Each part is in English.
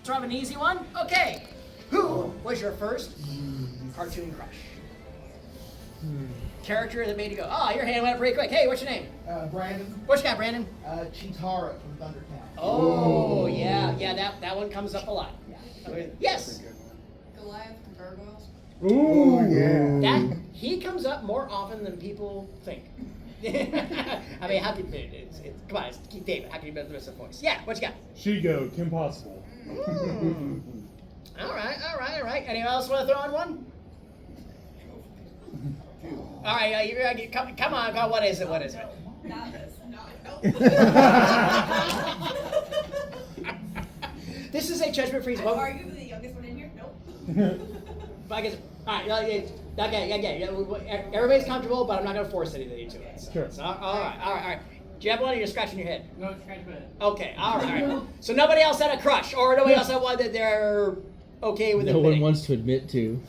sort of an easy one. Okay. Who was your first cartoon crush? Character that made you go, oh, your hand went up pretty quick. Hey, what's your name? Brandon. What you got, Brandon? Chitara from Thundercat. Oh, yeah, that one comes up a lot. Yes. Goliath from Gargoyles. Ooh, yeah. That he comes up more often than people think. I mean, how can it's come on, it's Keith David. How can you miss the voice? Yeah, what you got? She-Go, Kim Possible. All right. Anyone else want to throw on one? All right, come on. What is it? Not this. This is a judgment-free zone. Are you the youngest one in here? Nope. But I guess, all right, okay, everybody's comfortable, but I'm not going to force anything to it. So, Sure. So, all right. Do you have one or you're scratching your head? No, scratch my head. Okay, all right. So nobody else had a crush, or nobody else had one that they're okay with No admitting? one wants to admit to.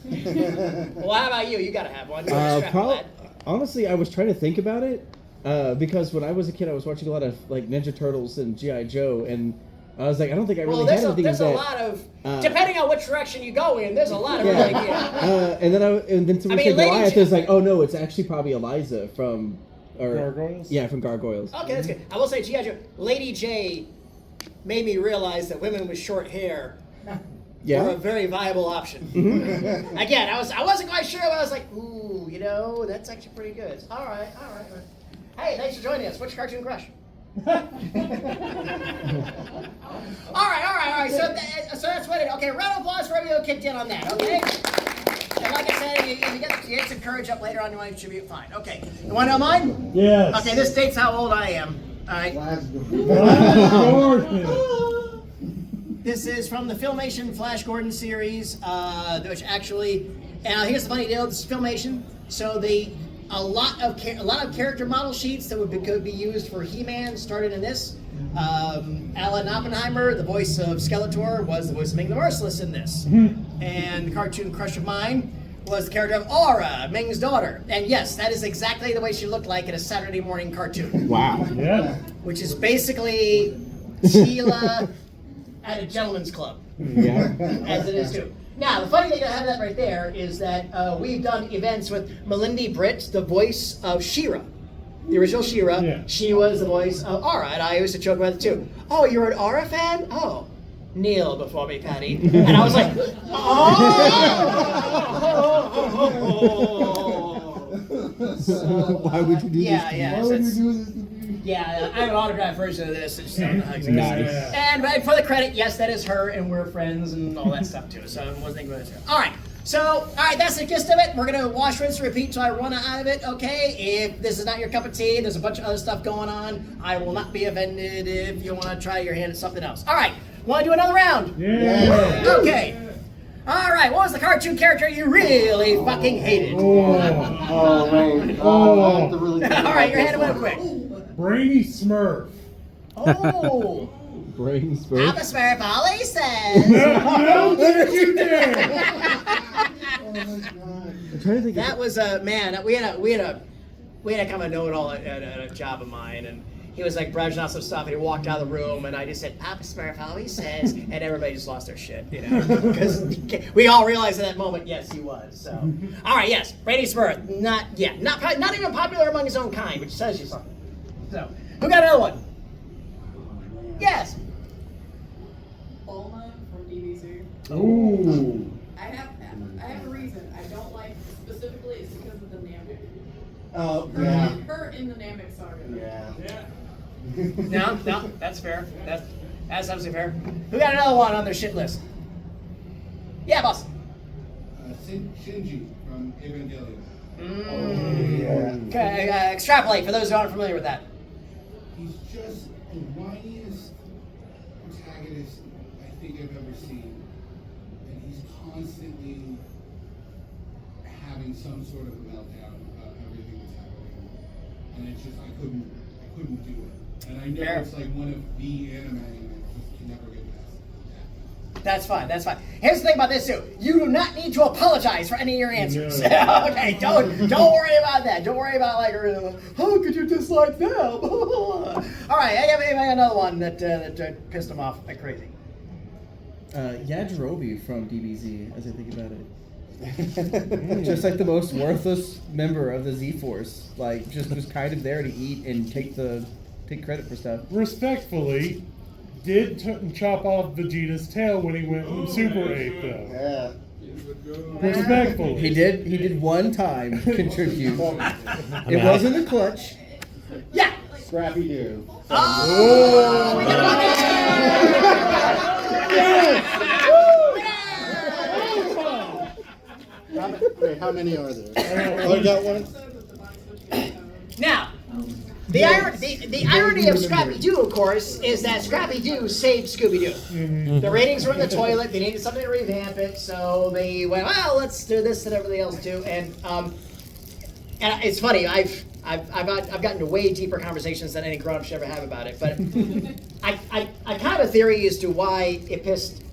Well, how about you? You got to have one. You're a strap lad. Honestly, I was trying to think about it because when I was a kid, I was watching a lot of like Ninja Turtles and G.I. Joe, and I was like, I don't think I really had anything there's of a that. lot of, depending on which direction you go in, there's a lot of really good. And then someone said Goliath, I was like, oh no, it's actually probably Eliza from Gargoyles? Yeah, from Gargoyles. Okay, that's good. I will say G.I. Joe, Lady J made me realize that women with short hair were a very viable option. Again, I wasn't quite sure, but I was like, ooh, that's actually pretty good. All right. Hey, thanks for joining us. What's your cartoon crush? All right. So that's what it. Okay, round of applause for everybody who kicked in on that. Okay. And like I said, if you get some courage up later on, you want to contribute, fine. Okay. You want to know mine? Yes. Okay, this dates how old I am. All right. This is from the Filmation Flash Gordon series, which actually, and here's the funny deal. This is Filmation, so a lot of character model sheets that could be used for He-Man started in this. Alan Oppenheimer, the voice of Skeletor, was the voice of Ming the Merciless in this. And the cartoon crush of mine was the character of Aura, Ming's daughter. And yes, that is exactly the way she looked like in a Saturday morning cartoon. Wow. Yeah. Which is basically Sheila at a gentleman's club. Yeah. As it is too. Now, the funny thing to have that right there is that we've done events with Melindy Britt, the voice of She-Ra. The original She-Ra. Yeah. She was the voice of Aura, and I used to joke about it too. Oh, you're an Aura fan? Oh, kneel before me, Patty. And I was like, Why would you do this? Why would you do this to me? Yeah, I have an autographed version of this. It's Nice. And for the credit, yes, that is her, and we're friends and all that stuff too. So I wasn't thinking about it. All right. So, that's the gist of it. We're going to wash, rinse, repeat until I run out of it, okay? If this is not your cup of tea, there's a bunch of other stuff going on. I will not be offended if you want to try your hand at something else. All right. Want to do another round? Yeah. Okay. All right. What was the cartoon character you really fucking hated? Oh. All right. Your hand went up quick. Brainy Smurf. Oh. Brain Smurf. Papa Smurf always says. No, don't you dare! I'm trying to think. That was man. We had a kind of a know-it-all at a job of mine, and he was like browsing out some stuff, and he walked out of the room, and I just said, "Papa Smurf always says," and everybody just lost their shit, because we all realized at that moment, yes, he was. So, all right, yes, Brady Smurf, not even popular among his own kind, which says you something. So, who got another one? Yes. Bulma from DBZ. Ooh. I have a reason. I don't like specifically it's because of the Namek. Oh, yeah. Her in the Namek saga. Yeah. No, that's fair. That's absolutely fair. Who got another one on their shit list? Yeah, boss. Shinji from Evangelion. Okay, extrapolate for those who aren't familiar with that. He's just the whiniest protagonist I think I've ever seen. And he's constantly having some sort of a meltdown about everything that's happening. And it's just, I couldn't do it. And I know Fair. it's like one of the anime, and I just can never get past that. That's fine. Here's the thing about this too. You do not need to apologize for any of your answers. No. Okay, don't worry about that. Don't worry about like, how could you dislike them? All right, I got another one that pissed him off like crazy. Yajirobe from DBZ, as I think about it. Just like the most worthless member of the Z-Force. Like, just was kind of there to eat and take credit for stuff. Respectfully, did chop off Vegeta's tail when he went Super Ape, though. Yeah. Respectfully. He did one time contribute. It wasn't a clutch. Yeah. Scrappy Doo. Oh, we got Wait, how many are there? Oh, you got one? Now, the irony of Scrappy Doo, of course, is that Scrappy Doo saved Scooby Doo. Mm-hmm. The ratings were in the toilet. They needed something to revamp it, so they went, well, let's do this and everything else too. And it's funny. I've gotten to way deeper conversations than any grown-up should ever have about it. But I kind of have a theory as to why it pissed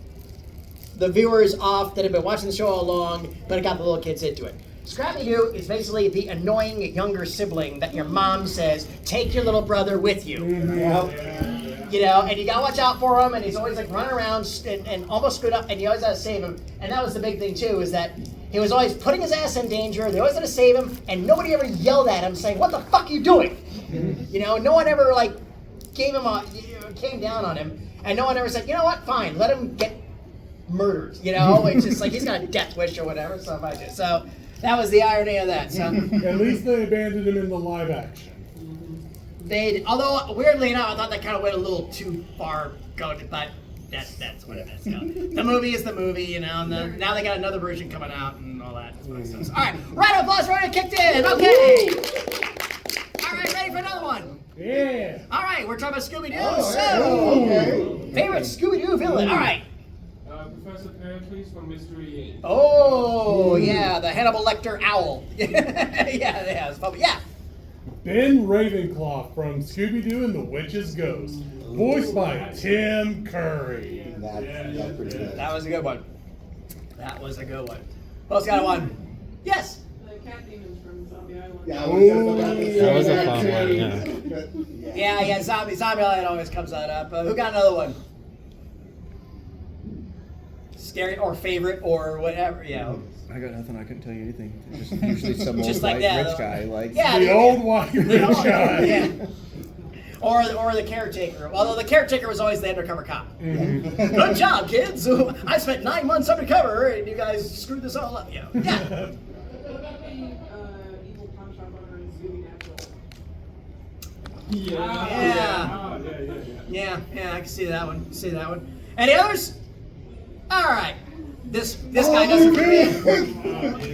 the viewers off that have been watching the show all along, but it got the little kids into it. Scrappy-Doo is basically the annoying younger sibling that your mom says, take your little brother with you. Yep. You know, and you gotta watch out for him, and he's always like running around and almost screwed up, and you always gotta save him. And that was the big thing too, is that he was always putting his ass in danger, they always had to save him, and nobody ever yelled at him saying, what the fuck are you doing? You know, no one ever like came down on him, and no one ever said, you know what, fine, let him get murdered. You know, it's just like he's got a death wish or whatever, so I just that was the irony of that. So At least they abandoned him in the live action. although weirdly enough, I thought that kind of went a little too far going, but that's what it is. You know. The movie is the movie, you know. And now they got another version coming out and all that. So, all right, round of applause, Ryan kicked in. Okay. All right, ready for another one. Yeah. All right, we're talking about Scooby-Doo. Okay. Favorite Scooby-Doo villain. All right. Professor Pericles from Mystery Inc. Oh yeah, the Hannibal Lecter owl. yeah, it's probably, yeah. Ben Ravenclaw from Scooby-Doo and the Witch's Ghost. Voiced by Tim Curry. That's pretty good. That was a good one. Who else got one? Yes. The cat demons from Zombie Island. Yeah, That was a fun one, yeah. Yeah, Zombie Island always comes that up. Who got another one? Scary or favorite or whatever, yeah. I got nothing. I couldn't tell you anything. Just usually some old Just like white that, rich though. guy. Like, Yeah, The old white rich guy. Yeah. Or the caretaker. Although the caretaker was always the undercover cop. Good job, kids. I spent 9 months undercover, and you guys screwed this all up. Yeah. What about the evil pawn shop owner in Scooby Natural? Yeah, I can see that one. Any others? All right. This guy doesn't.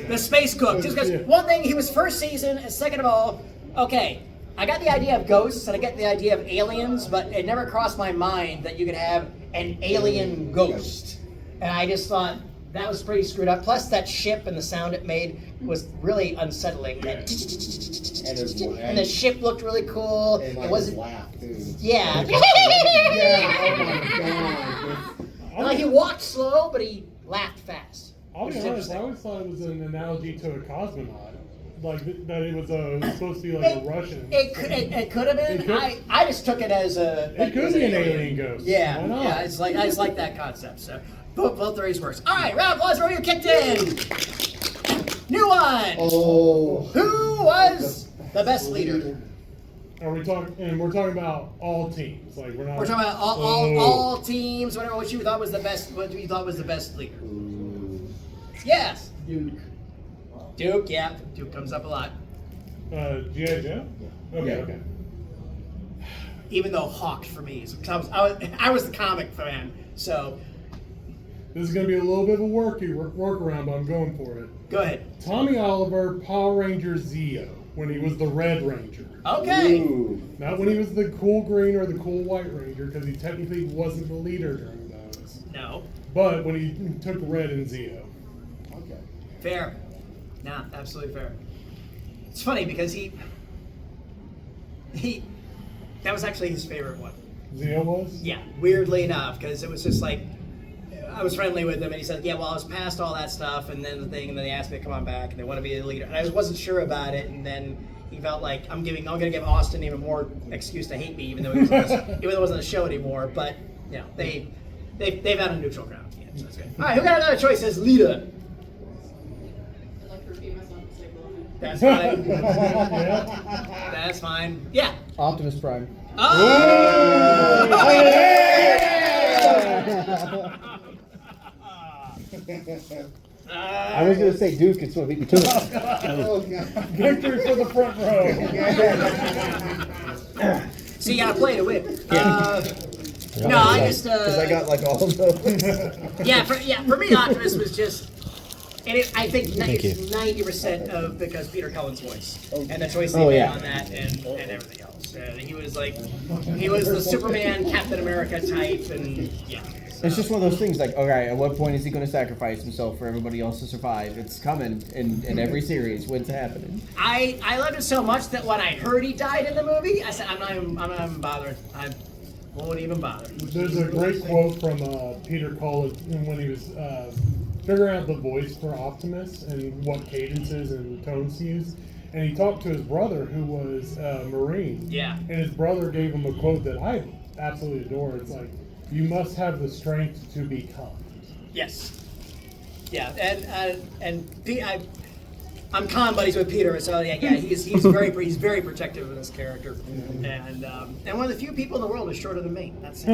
The space cook. Just because one thing, he was first season, and second of all, okay, I got the idea of ghosts and I get the idea of aliens, but it never crossed my mind that you could have an alien ghost. And I just thought that was pretty screwed up. Plus, that ship and the sound it made was really unsettling. And the ship looked really cool. And It wasn't. laugh too. Yeah. Yeah, oh my god. And like he walked slow, but he laughed fast. I'll Which be is honest, I interesting. always thought it was an analogy to a cosmonaut. Like, that it was supposed to be like a Russian. It could have been. It could- I just took it as a. It could be an alien ghost. Yeah, Why not? yeah. I just like that concept. So both of these works. All right, round of applause for you kicked in. New one. Oh. Who was the best leader? Are we talking? And we're talking about all teams. Like, we're not. We're talking about all teams. Whatever. What you thought was the best. What you thought was the best leader? Yes. Duke. Yeah. Duke comes up a lot. G.I. Joe. Okay. Yeah. Okay. Even though Hawk for me is, I was the comic fan. So This is gonna be a little bit of a workaround, but I'm going for it. go ahead. Tommy Oliver, Power Ranger Zeo, when he was the Red Ranger. Okay. Ooh. Not when he was the cool Green or the cool White Ranger, because he technically wasn't the leader during those. No. But when he took Red and Zeo. Okay. Fair. Nah, absolutely fair. It's funny because he that was actually his favorite one. Zeo was? Yeah, weirdly enough, because it was just like I was friendly with him, and he said, "Yeah, well, I was past all that stuff, and then and then they asked me to come on back, and they want to be the leader." And I wasn't sure about it, and then he felt like I'm going to give Austin even more excuse to hate me, even though he wasn't on the show anymore. But you know, they've had a neutral ground. That's good. All right, who got another choice as leader? I'd like to repeat myself for the sake of life. That's fine. Yeah. That's fine. Yeah. Optimus Prime. Oh! I was gonna say Duke, it's what beat me to it. Oh, God. Victory for the front row. So you gotta play to win. No, I just Because I got like all of those. for me, Optimus was just, and I think Thank it's you. 90% of because Peter Cullen's voice and the choice they Oh, made yeah. on that and everything else. He was the Superman, Captain America type, and yeah. It's just one of those things like, okay, at what point is he going to sacrifice himself for everybody else to survive? It's coming in every series. When's it happening? I loved it so much that when I heard he died in the movie, I said, I'm not even bothering. I won't even bother. There's a great quote from Peter Cullen when he was figuring out the voice for Optimus and what cadences and tones to use. And he talked to his brother, who was a Marine. Yeah. And his brother gave him a quote that I absolutely adore. It's like, you must have the strength to be kind. Yes. Yeah, I'm con buddies with Peter, so yeah, he's very protective of this character, and one of the few people in the world is shorter than me. That's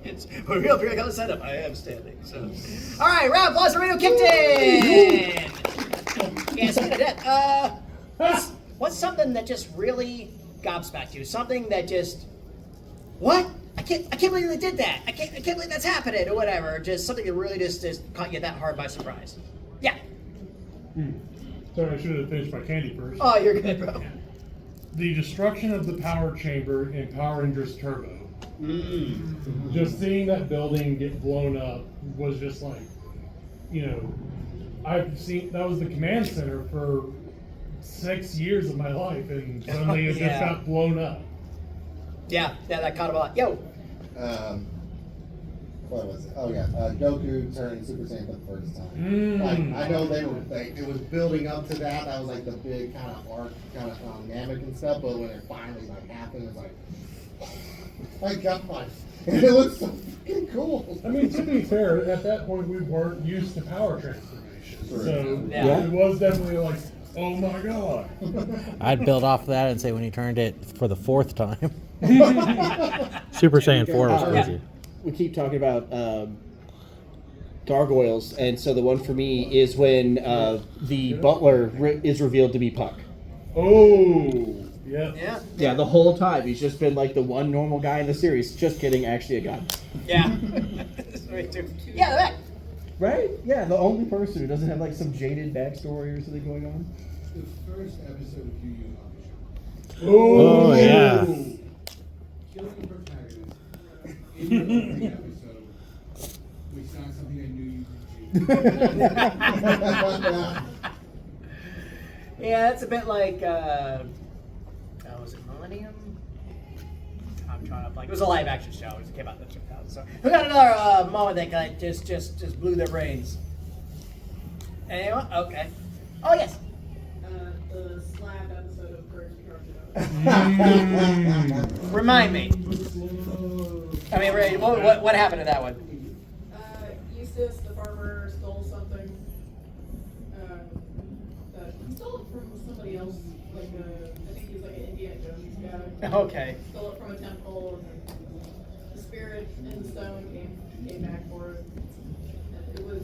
it's a real Peter Cullen setup. I am standing. So, all right, round applause for Radio Kicked In. Yeah, speaking of that, what's something that just really gobsmacked you? Something that just what? I can't believe they did that. I can't believe that's happening or whatever. Just something that really just caught you that hard by surprise. Yeah. Sorry, I should have finished my candy first. Oh, you're good, bro. The destruction of the power chamber in Power Rangers Turbo. Just seeing that building get blown up was just like, I've seen, that was the command center for 6 years of my life, and suddenly it just got blown up. Yeah, that caught him a lot. Yo. What was it? Oh yeah, Goku turning Super Saiyan for the first time. Like I know it was building up to that. That was like the big kind of arc, kind of dynamic and stuff. But when it finally happened, it was like, my God, and it looks so freaking cool. I mean, to be fair, at that point we weren't used to power transformation, so Yeah. it was definitely like, oh my God. I'd build off that and say when he turned it for the 4th time. Super Saiyan 4 was crazy. We keep talking about gargoyles, and so the one for me is when the butler is revealed to be Puck. Oh, yeah. Yeah. Yeah, the whole time he's just been like the one normal guy in the series. Just kidding, actually a god. Yeah. Yeah, that. Right? Yeah, the only person who doesn't have like some jaded backstory or something going on. The first episode of Yu Yu Hakusho. Oh, yeah. Killing the protagonist. In the opening episode, which is not something I knew you could do. Yeah, that's a bit like, was it Millennium? I'm trying to like, it was a live action show. It came out in 2000. So we got another moment that kind of just blew their brains. Anyone? Okay. Oh yes. The slab episode of Courage the Cowardly Dog. Remind me. I mean, Ray, what happened to that one? Eustace, the farmer, stole something. He stole it from somebody else. I think he was like an Indiana Jones guy. Okay. Stole it from a temple, and the spirit in the stone came back for it. And it was.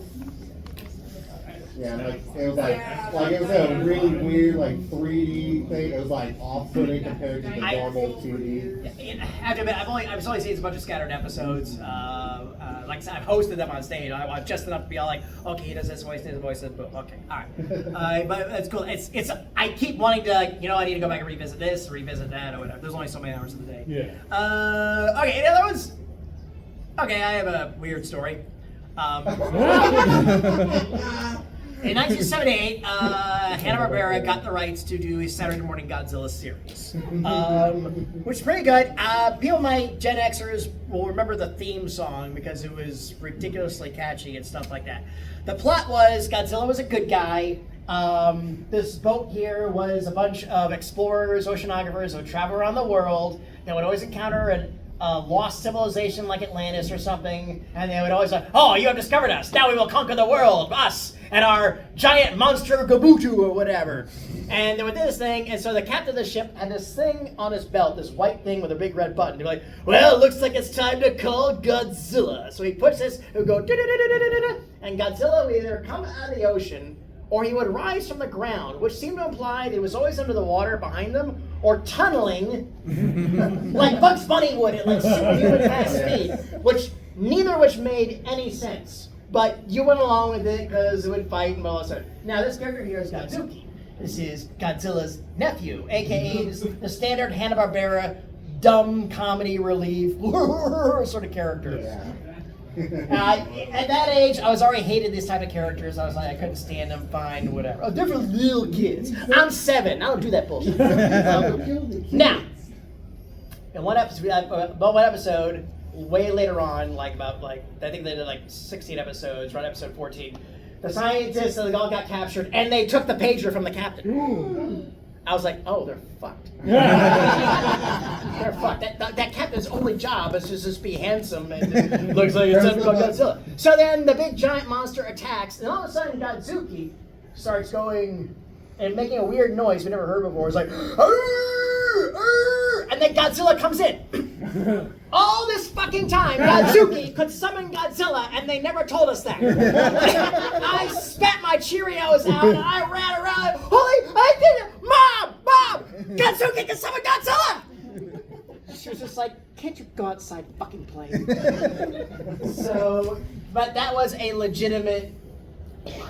Yeah, it was like it was a really weird 3D thing. It was off-putting compared to the normal 2D. I have to admit, I've only seen a bunch of scattered episodes. Like I said, I've hosted them on stage. I'm just enough to be all like, okay, he does this voice, boom, okay, all right. But it's cool. It's. I keep wanting to I need to go back and revisit this, revisit that, or whatever. There's only so many hours in the day. Yeah. Okay, any other ones? Okay, I have a weird story. In 1978, Hanna-Barbera got the rights to do a Saturday Morning Godzilla series, which is pretty good. People, Gen Xers, will remember the theme song because it was ridiculously catchy and stuff like that. The plot was Godzilla was a good guy. This boat here was a bunch of explorers, oceanographers who would travel around the world. They would always encounter lost civilization like Atlantis or something, and they would always like, oh, you have discovered us. Now we will conquer the world, us and our giant monster Gabutu or whatever. And they would do this thing, and so the captain of the ship had this thing on his belt, this white thing with a big red button. They'd be like, well, it looks like it's time to call Godzilla. So he puts this, it would go, da-da-da-da-da-da-da, and Godzilla would either come out of the ocean, or he would rise from the ground, which seemed to imply that he was always under the water behind them, or tunneling like Bugs Bunny would at like superhuman fast speed, which made any sense. But you went along with it because it would fight and all that. Now this character here is Godzuki. This is Godzilla's nephew, aka the standard Hanna-Barbera dumb comedy relief sort of character. Yeah. At that age, I was already hated these type of characters. I was like, I couldn't stand them. Fine, whatever. Oh, they're for little kids. I'm 7. I don't do that bullshit. Now, in one episode, way later on, I think they did like 16 episodes. Right, episode 14. The scientists all got captured, and they took the pager from the captain. I was like, oh, they're fucked. They're fucked. That captain's only job is to just be handsome and looks like it's something called Godzilla. So then the big giant monster attacks, and all of a sudden Godzuki starts going and making a weird noise we never heard before. It's like, "Arr, arr," and then Godzilla comes in. All this fucking time, Godzuki could summon Godzilla, and they never told us that. I spat my Cheerios out, and I ran around, holy, I did it! Mom! Godzuki can summon Godzilla! She was just like, can't you go outside and fucking play? So, but that was a legitimate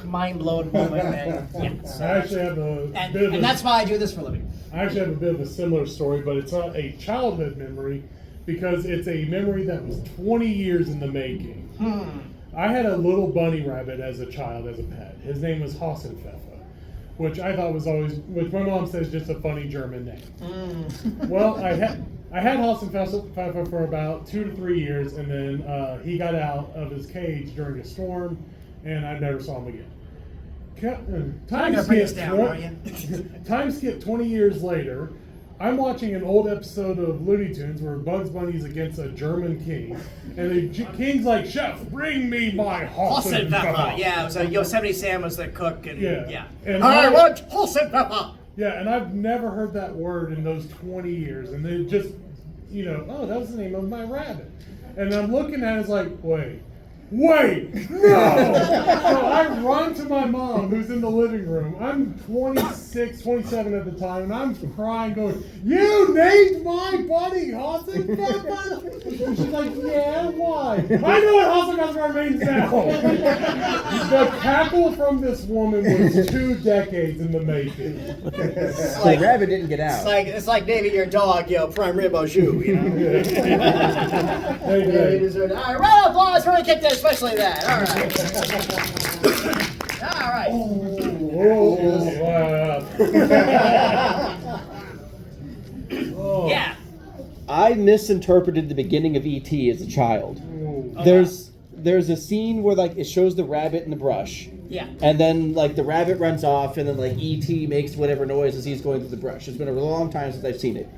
mind-blown moment. And, yeah, so, I actually have a bit of and that's why I do this for a living. I actually have a bit of a similar story, but it's not a childhood memory because it's a memory that was 20 years in the making. I had a little bunny rabbit as a child, as a pet. His name was Hassenpfeffer, which I thought was always, which my mom says just a funny German name. Well, I had Hassenpfeffer for about 2 to 3 years, and then he got out of his cage during a storm, and I never saw him again. Time skip 20 years later, I'm watching an old episode of Looney Tunes where Bugs Bunny's against a German king, and the king's like, Chef, bring me my Hassenpfeffer. Yeah, it was Yosemite Sam was the cook, and Yeah. I want Hassenpfeffer. Yeah, and I've never heard that word in those 20 years, and it just, oh, that was the name of my rabbit. And I'm looking at it, it's like, wait, no! So I run to my mom, who's in the living room. I'm 26, 27 at the time, and I'm crying, going, you named my buddy Hassenpfeffer? And she's like, yeah, why? I know what Hassenpfeffer means now! The cackle from this woman was 2 decades in the making. So the rabbit didn't get out. It's like naming your dog, prime rib au jus, Hey, All right, round of applause for the kick this. Especially that. All right. Wow. Yeah. I misinterpreted the beginning of E.T. as a child. There's a scene where it shows the rabbit in the brush. Yeah. And then the rabbit runs off, and then E.T. makes whatever noise as he's going through the brush. It's been a long time since I've seen it.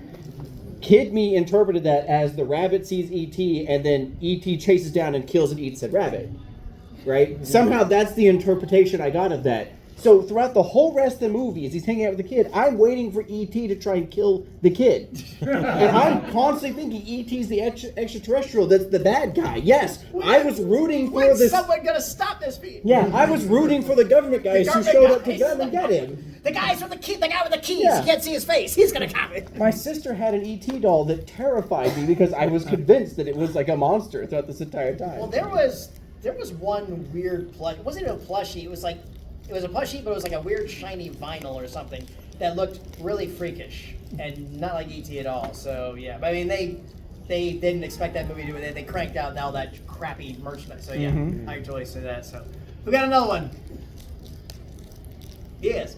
Kid me interpreted that as the rabbit sees E.T. and then E.T. chases down and kills and eats that rabbit. Right? Somehow that's the interpretation I got of that. So throughout the whole rest of the movie, as he's hanging out with the kid, I'm waiting for E.T. to try and kill the kid. And I'm constantly thinking E.T.'s the extraterrestrial that's the bad guy. Yes, I was rooting for this. When's someone gonna stop this feed? Yeah, I was rooting for the government guys who showed up to come and get him. The guy with the keys. Yeah. You can't see his face. He's gonna cop it. My sister had an E.T. doll that terrified me because I was convinced that it was like a monster throughout this entire time. Well, there was one weird plush. It wasn't even a plushie. It was a plushie, but it was like a weird shiny vinyl or something that looked really freakish and not like E.T. at all. So yeah, but I mean they didn't expect that movie to do it. They cranked out all that crappy merchandise. So yeah, I totally say that. So we got another one. Yes.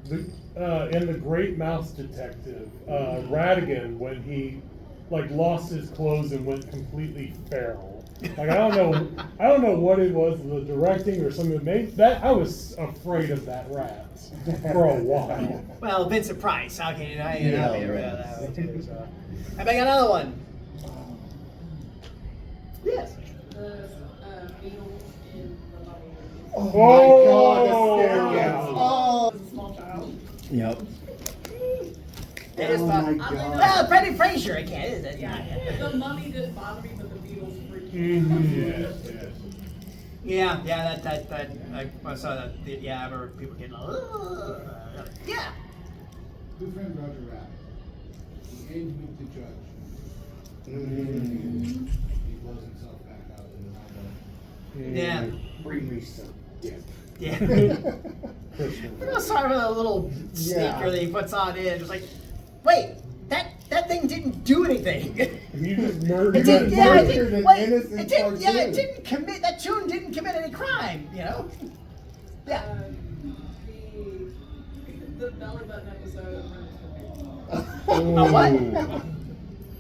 In The Great Mouse Detective, Ratigan, when he lost his clothes and went completely feral. I don't know what it was, the directing or something that made that. I was afraid of that rat for a while. Well, Vincent Price. How can you not be afraid of that one too? So. I got another one. Yes. The Beatles in the Mummy movie. Oh Oh, my god, the staircase. yeah. Oh, As a small child. Yep. It is oh fun. my god. Well, Brendan Fraser again, is it? Yeah. The Mummy didn't bother me, but the Beatles freaked me out. Mhm. Yes, yes. Yeah, that I saw that. Yeah, I remember people getting. Yeah. Good friend Roger Rabbit. He aimed with the judge. Mm. He blows himself back out in the Yeah. Bring me some. Yeah. Yeah. I'm sorry for the little sneaker Yeah. that he puts on in. It's like, wait, that thing didn't do anything. You just murdered. It didn't. that Yeah, it murder. didn't. an Wait, innocent it didn't. Yeah, it cartoon. didn't commit. That tune didn't commit any crime. You know. Yeah. The belly button episode of A what?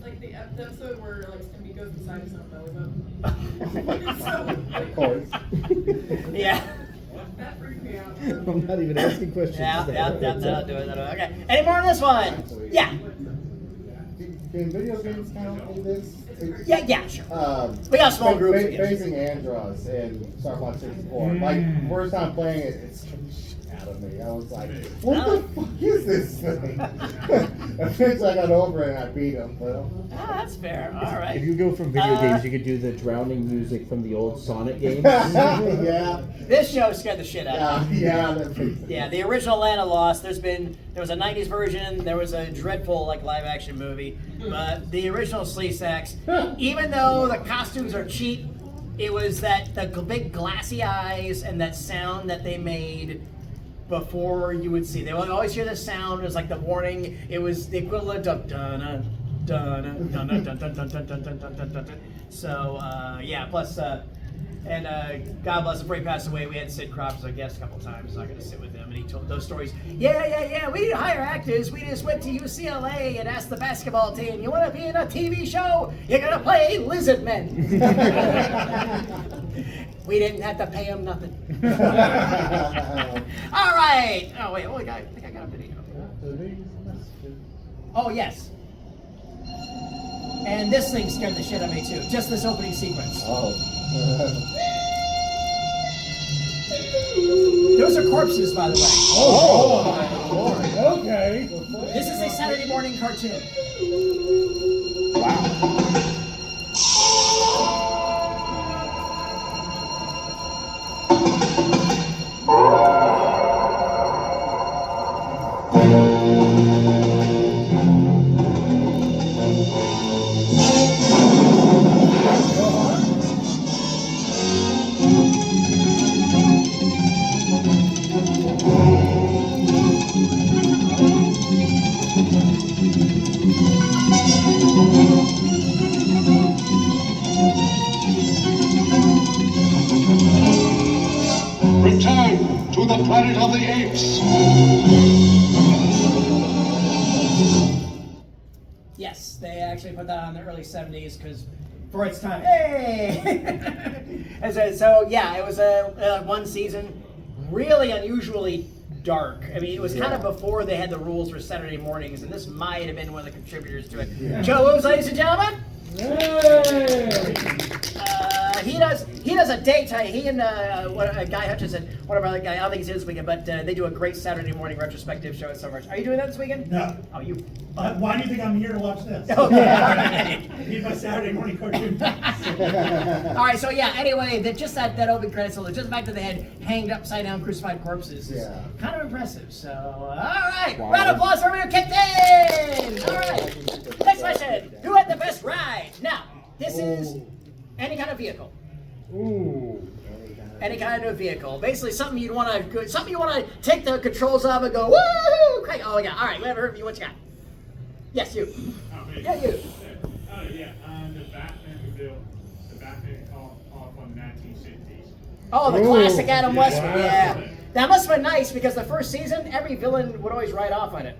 like the episode where like Scooby goes inside his own belly button. So, Of course. Yeah. that freaked me out. I'm not even asking questions. Yeah. today. That'll do it. Okay. Any more on this one? Yeah. Can video games count in this? Yeah. Sure. We got small groups again. Facing Andros in Star Fox 64. Like, first time playing it, it scared the shit out of me. I was like, what the fuck is this thing? Eventually I got over it and I beat him. But That's fair. All right. If you go from video games, you could do the drowning music from the old Sonic games. yeah. This show scared the shit out of me. Yeah. The original Land of Lost. There was a '90s version. There was a dreadful live action movie. But the original Sleesacks, even though the costumes are cheap, it was the big glassy eyes and that sound that they made before you would see. They would always hear the sound. It was like the warning. It was the equivalent of dun dun dun dun dun dun dun dun dun dun dun dun dun dun. So yeah. Plus. And God bless him, before he passed away, we had Sid Crop as a guest a couple times, so I got to sit with him, and he told those stories. Yeah, we didn't hire actors. We just went to UCLA and asked the basketball team, you want to be in a TV show? You're going to play lizard men. We didn't have to pay him nothing. All right. Oh, wait, I think I got a video. Oh, yes. And this thing scared the shit out of me, too. Just this opening sequence. Those are corpses, by the way. Oh, okay. This is a Saturday morning cartoon. Return to the planet of the apes. Yes, they actually put that on in the early 70s because for its time. Hey! And so, yeah, it was a one season, really unusually dark. I mean, it was kind of before they had the rules for Saturday mornings, and this might have been one of the contributors to it. Joe Woods, ladies and gentlemen. He does a daytime. He and Guy Hutchinson, one of our other guys. I don't think he's here this weekend, but they do a great Saturday morning retrospective show at Summer. Are you doing that this weekend? No. Oh, you. Why do you think I'm here to watch this? Okay, all right. Need my Saturday morning cartoon. All right, so yeah, anyway, just that open credits, so just the fact that they had hanged upside down crucified corpses is kind of impressive. So, all right, round of applause for everyone who kicked in. All right, next question. Who had the best ride? Now, this is any kind of vehicle. Ooh. Any kind of vehicle. Basically, something you want to take the controls of and go, woo! Crank. Oh, yeah. All right, whatever. What you got? Yes, you. Oh, me. Yeah, you. Oh, yeah. The Batman we built, the Batman off on the 1960s. Oh, the Ooh, classic Adam West one. wow. Yeah. That must have been nice because the first season, every villain would always ride off on it.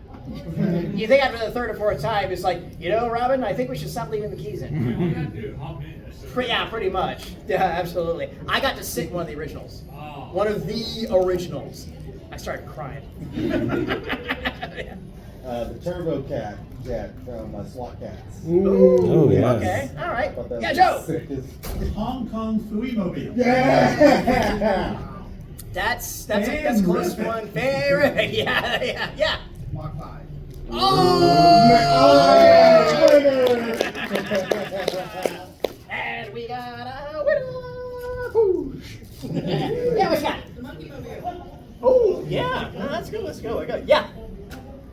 You think after the third or fourth time, it's like, Robin, I think we should stop leaving the keys in. All you gotta do is hop in. Yeah, pretty much. Yeah, absolutely. I got to sit in one of the originals. Oh. One of the originals. I started crying. Yeah. The Turbo Cat Jet from SWAT Cats. Oh, yeah. Okay, all right. Thought that Yeah, was Joe. sick as- Hong Kong Fooey Mobile. Yeah. That's a close one. Very, yeah. Mach 5. And we got a winner. Yeah, what you got? The monkey mobile. Oh, yeah. No, that's good. Let's go. Yeah.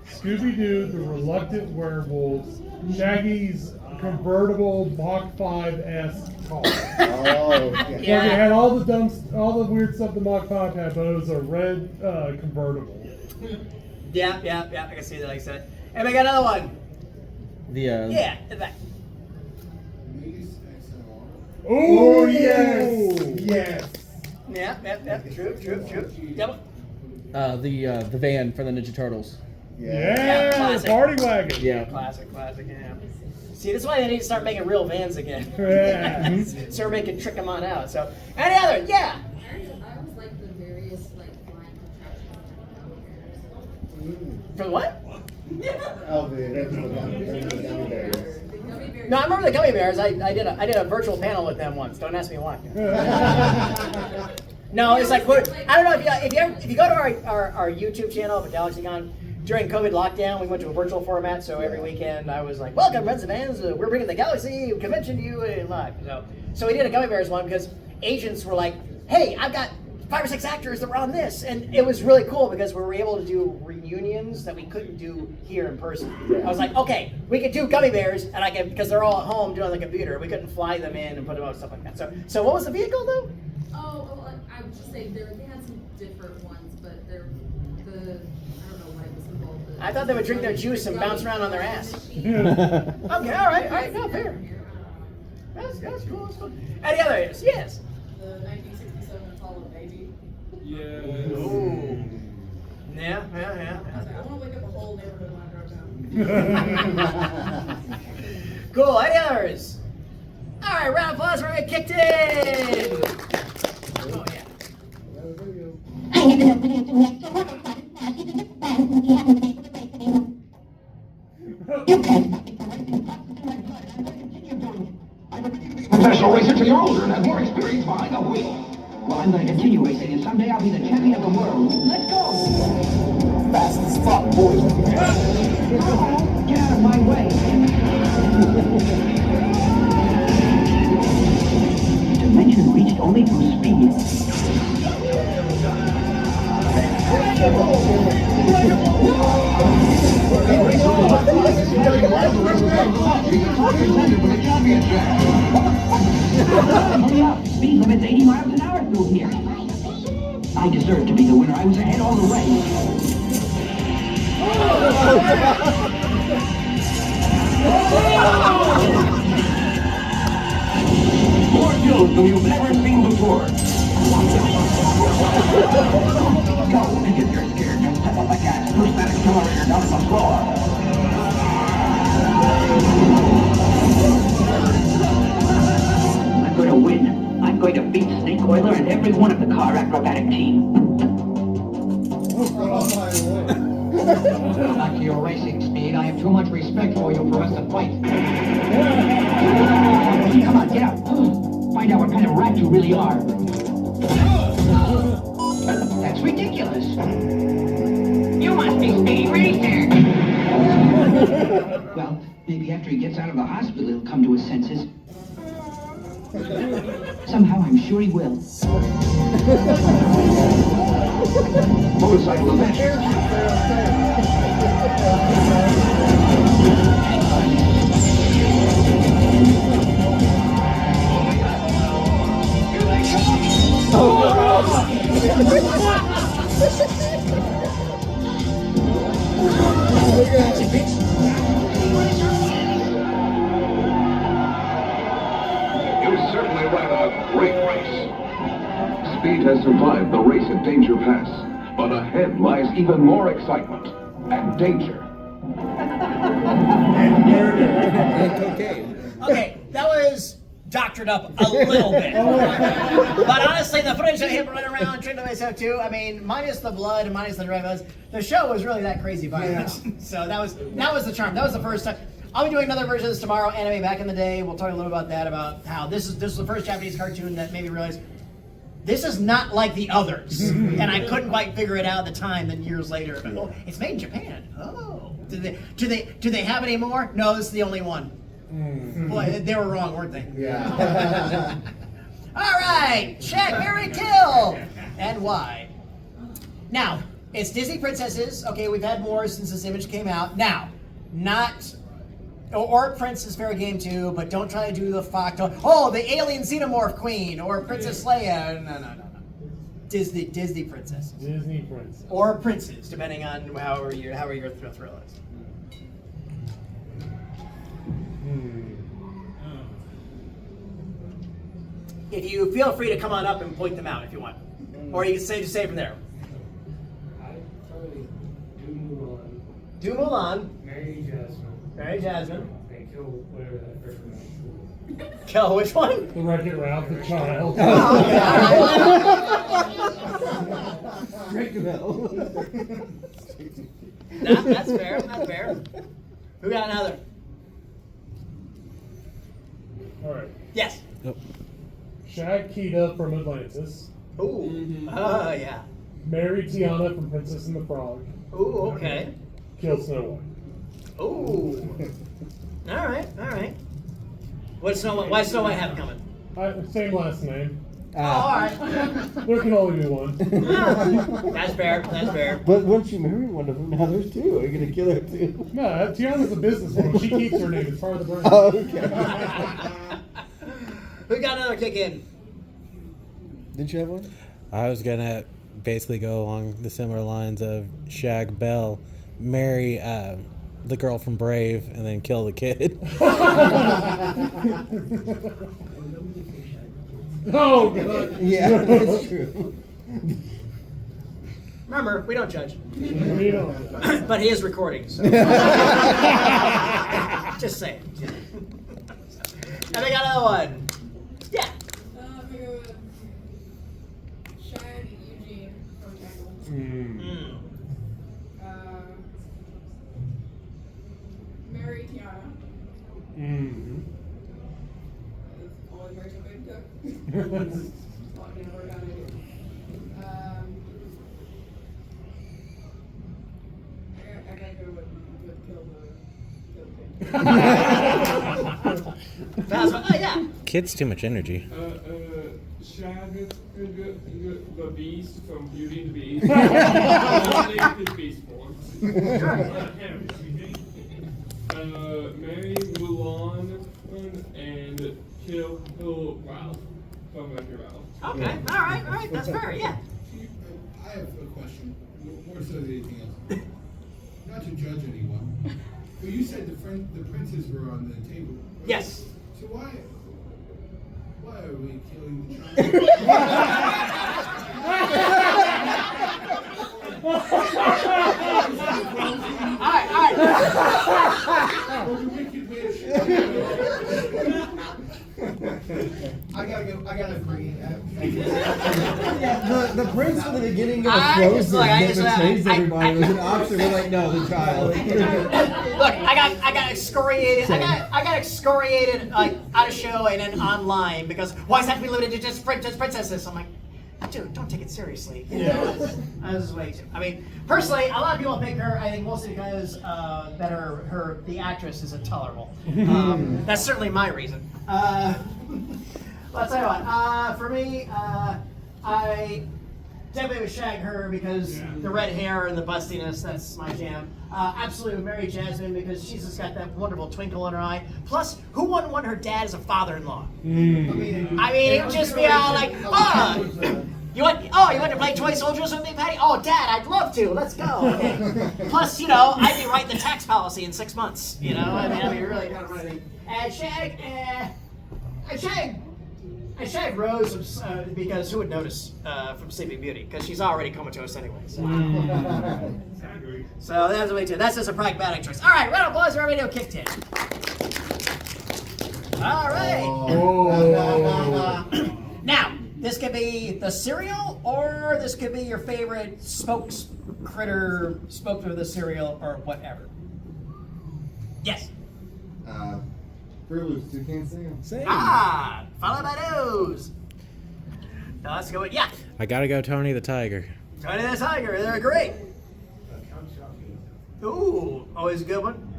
Scooby-Doo, the Reluctant Werewolves, Shaggy's convertible Mach 5-esque car. Oh, Like it Yeah. had all the weird stuff the Mach 5 had, but it was a red convertible. Yeah. I can see that, like I said. And we got another one. The Yeah, in the back. Mace XLR. Oh, yes. Yes. Yeah. True. Yep. The van for the Ninja Turtles. Yeah, classic. party wagon. Yeah. Classic, yeah. See, this is why they need to start making real vans again. Yeah. So everybody can trick them on out. So, any other? Yeah. I always like the various flying attractions. For what? Oh, the gummy bears. No, I remember the gummy bears. I did a virtual panel with them once. Don't ask me why. No, it's like I don't know if you go to our YouTube channel for GalaxyCon. During COVID lockdown, we went to a virtual format, so every weekend I was like, "Welcome, friends and fans. We're bringing the Galaxy convention to you live." So we did a gummy bears one because agents were like, "Hey, I've got 5 or 6 actors that were on this," and it was really cool because we were able to do reunions that we couldn't do here in person. I was like, "Okay, we could do gummy bears, and I can because they're all at home doing on the computer. We couldn't fly them in and put them out and stuff like that." So what was the vehicle though? Oh, well, I would just say they had some different ones, but I don't know what was involved. I thought they would drink their juice and bounce around on their ass. Machine. Okay, all right, no, fair. That's cool. Any others? Yes. The 1967 Apollo Baby. Ooh. Yeah. I was like, I want to wake up a whole neighborhood when I drive down. Cool. Any others? All right, round of applause for it kicked in. Oh yeah. Professional racer till you're older and have more experience behind the wheel. Well, I'm going to continue racing, and someday I'll be the champion of the world. Let's go! Fast as fuck, boys. Get out of my way. Dimension reached only through speed. Hurry up! Speed limit's 80 miles an hour through here. I deserve to be the winner. I was ahead all the way. More fuels than you've ever seen before. Go, and if you're scared, just step on the gas. Push that accelerator down to the floor. I'm going to win. I'm going to beat Snake Oiler and every one of the car acrobatic team. Back to your racing speed. I have too much respect for you for us to fight. Come on, get out. Find out what kind of rat you really are. That's ridiculous. You must be Speedy Racer. Well, maybe after he gets out of the hospital, he'll come to his senses. Somehow, I'm sure he will. Motorcycle adventure. You certainly ran a great race. Speed has survived the race at Danger Pass, but ahead lies even more excitement and danger. And cocaine. Okay, that was doctored up a little bit. But honestly, the footage of him running around tricking myself too, I mean, minus the blood and minus the red buzz, the show was really that crazy violent. So that was the charm. That was the first time. I'll be doing another version of this tomorrow, anime back in the day. We'll talk a little about that, about how this is the first Japanese cartoon that made me realize this is not like the others. And I couldn't quite figure it out at the time, then years later. But, oh, it's made in Japan. Oh. Do they have any more? No, this is the only one. Boy, they were wrong, weren't they? Yeah. All right, Shag, marry, kill, and why? Now, it's Disney princesses. Okay, we've had more since this image came out. Now, not or Prince is fair game too, but don't try to do the Fox. Oh, the alien xenomorph queen or Princess Leia. No. Disney princesses. Disney princess. Or princes, depending on however your thrill is. If you feel free to come on up and point them out if you want, or you can just say from there. I'd probably do Mulan. Do Mulan. Marry Jasmine. Marry Jasmine. And kill whatever that person is. Kill which one? The Wreck-It Ralph, the child. That's fair. That's fair. Who got another? All right. Yes. Shag Kita from Atlantis. Ooh. Oh, yeah. Marry Tiana from Princess and the Frog. Ooh, okay. Kill Snow White. Ooh. All right. What's Snow White? Why does Snow White have it coming? Same last name. Oh, all right. There can only be one. That's fair. But once you marry one of them, now there's two. Are you going to kill her too? No, Tiana's a businesswoman. She keeps her name. It's part of the brand. Oh, okay. Who got another kick in? Didn't you have one? I was gonna basically go along the similar lines of Shag Bell, marry the girl from Brave, and then kill the kid. Oh, God. Yeah, that's true. Remember, we don't judge. We don't. But he is recording, so. Just saying. And I got another one. Yeah. I'm gonna go with Shag Eugene from Tangled. Marry Tiana. Always marry somebody to cook. Not gonna work out either. I gotta go with kill the Fast one. Oh, yeah. Kid's too much energy. Shag the Beast from Beauty and the Beast. Eliminate his beast forms. Marry Mulan and kill Ralph from Wreck-It Ralph. Okay, all right, that's fair, yeah. I have a question, more so than anything else. Not to judge anyone, but you said the princes were on the table. Right? Yes. So why are we killing the child? All right. Or the wicked witch? I gotta agree. The prince from the beginning of I Frozen just like- I that just- betrays I- everybody was an option. We're like, no, the child. Look, I got excoriated. I got excoriated like at a show and then online because why does it have to be limited to just princesses? I'm like, dude, don't take it seriously. You know, this is way too. I mean, personally, a lot of people pick her. I think mostly because the actress is intolerable. That's certainly my reason. I'll tell you what. For me, I definitely would shag her because the red hair and the bustiness, that's my jam. Absolutely would marry Jasmine because she's just got that wonderful twinkle in her eye. Plus, who wouldn't want her dad as a father-in-law? I mean, it would just be all like, you want to play toy soldiers with me, Patty? Oh, Dad, I'd love to. Let's go. Okay. Plus, I'd be writing the tax policy in 6 months. I mean, I'd be really kind of running. And Shag Rose because who would notice from Sleeping Beauty? Because she's already comatose anyway. So, so that's the way to. That's just a pragmatic choice. All right, round of applause for our video kick 10. All right. Oh. Now, this could be the cereal, or this could be your favorite spoke for the cereal, or whatever. Yes. Fruit Loops, Toucan Sam. Ah, follow my nose. Now let's go with, yeah. I gotta go Tony the Tiger. Tony the Tiger, they're great. Ooh, always a good one.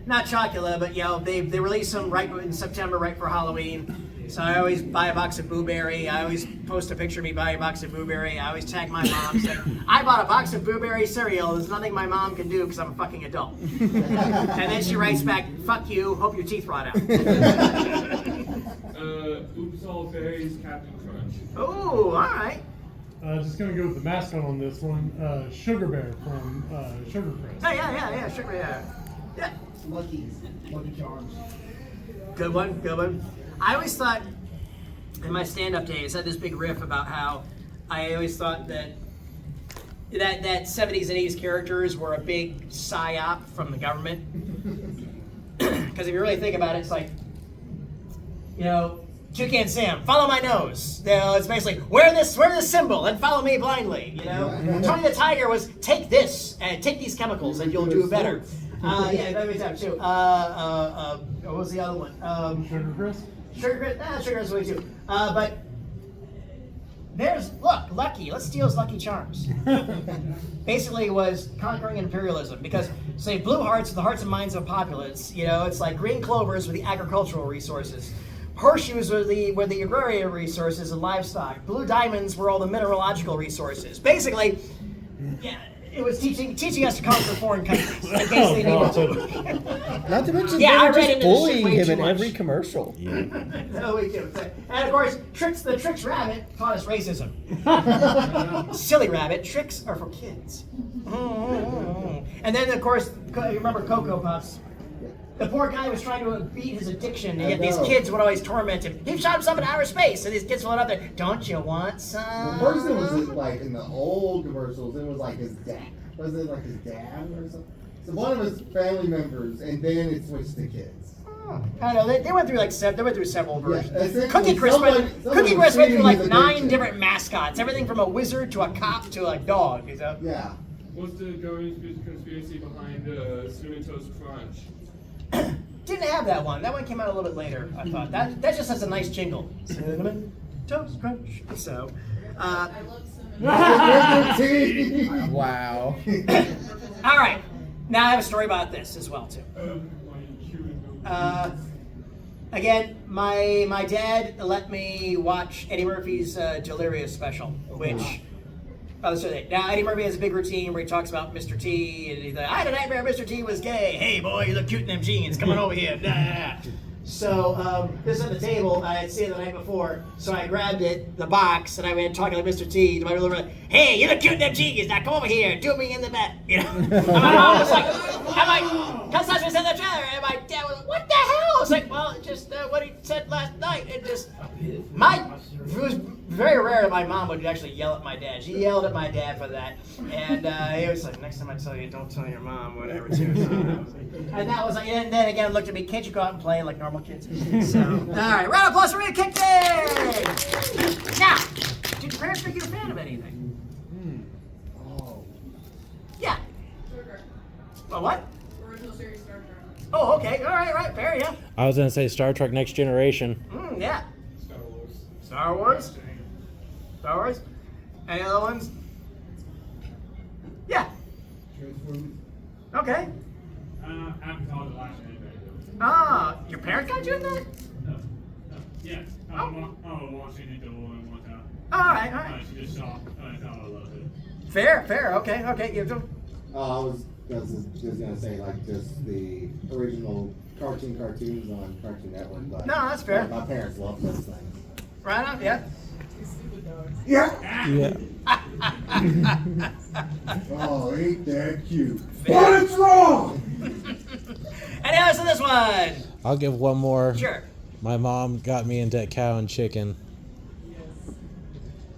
Not Chocula, but they release them right in September, right for Halloween. So I always buy a box of Blueberry. I always post a picture of me buying a box of Blueberry. I always tag my mom saying, I bought a box of Blueberry cereal. There's nothing my mom can do because I'm a fucking adult. And then she writes back, fuck you, hope your teeth rot out. Oops All Berries, Captain Crunch. Ooh, all right. Just gonna go with the mascot on this one, Sugar Bear from Sugar Crest. Oh, yeah, Sugar, yeah. Lucky Charms. Good one. I always thought, in my stand-up days, I had this big riff about how I always thought that 70s and 80s characters were a big psyop from the government. Because if you really think about it, it's like, Toucan Sam, follow my nose. It's basically, wear this symbol and follow me blindly. Tony the Tiger was, take this and take these chemicals and you'll do better. That makes sense too. What was the other one? Sugar Crest? Sugar Crest way too. But Lucky. Let's steal his Lucky Charms. Basically, it was conquering imperialism because, say, blue hearts are the hearts and minds of populace. It's like green clovers were the agricultural resources. Horseshoes were the agrarian resources and livestock. Blue diamonds were all the mineralogical resources. Basically, it was teaching us to conquer foreign countries in case they needed to. Not to mention, I they were read just into this shit bullying way him too in much. every commercial. No, we do. And of course, the Trix Rabbit taught us racism. Silly Rabbit, tricks are for kids. And then, of course, you remember Cocoa Puffs. The poor guy was trying to beat his addiction, and yet these kids would always torment him. He shot himself in outer space, and these kids float up there. Don't you want some? The first one was like in the old commercials. It was like his dad. Was it like his dad or something? So one of his family members, and then it switched to kids. I don't know. They went through several versions. essentially Cookie Crisp someone went was through treating like his 9 addiction. different mascots. Everything from a wizard to a cop to a dog. Yeah. What's the going conspiracy behind Cinnamon Toast Crunch? Didn't have that one. That one came out a little bit later, I thought. That just has a nice jingle. Cinnamon Toast Crunch. So, I love cinnamon. Wow. all right. Now I have a story about this as well, too. Again, my dad let me watch Eddie Murphy's Delirious special, which... Now, Eddie Murphy has a big routine where he talks about Mr. T, and he's like, I had a nightmare Mr. T was gay. Hey, boy, you look cute in them jeans. Come on over here. Nah. So, this is at the table. I had seen it the night before, so I grabbed the box, and I went talking to Mr. T to my little brother. Hey, you look cute in them jeans. Now come over here. Do me in the bed. And my mom was like, come touch me in the trailer. And my dad was like, what the hell? I was like, well, just what he said last night. It was very rare that my mom would actually yell at my dad. She yelled at my dad for that. And he was like, next time I tell you, don't tell your mom, whatever, too. And that was like, and then again, looked at me, can't you go out and play like normal kids? So, all right, round of applause for Rita Kick Day! Now, did your parents make you a fan of anything? Oh. Yeah. Star Trek. Well, what? Original series Star Trek. Oh, okay, all right, fair, yeah. I was gonna say Star Trek Next Generation. Yeah. Star Wars. Star Wars? Star Wars? Any other ones? Yeah. Transformers. Okay. Avatar The Last Airbender. Ah, your parents got you in that? No. Yeah. Watching it all and whatnot. All right. She just saw I thought I loved it. Fair, okay, you do. I was just gonna say like just the original cartoons on Cartoon Network. But No, that's fair. My parents loved those things. Right on, yeah. These stupid dogs. Yeah. Yeah. Oh, ain't that cute? Fair. What's wrong? Any others to this one? I'll give one more. Sure. My mom got me into Cow and Chicken.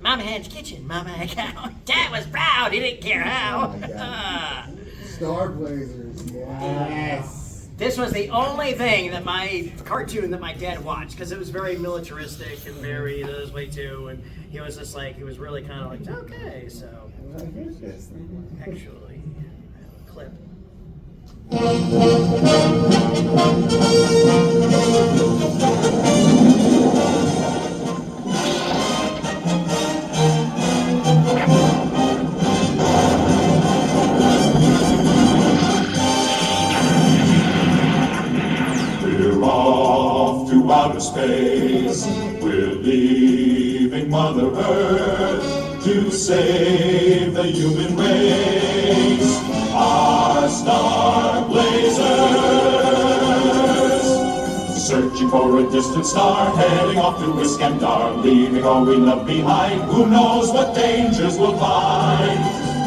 Mama had kitchen, Mama had cow. Dad was proud, he didn't care how. Oh my God. Star Blazers, yes. This was the only thing that my cartoon that my dad watched because it was very militaristic and very this way too, and he was just like he was really kind of like okay, so actually a clip. We're off to outer space. We're leaving Mother Earth to save the human race. Our star blazers, searching for a distant star, heading off to Iskandar, leaving all we love behind. Who knows what dangers we'll find?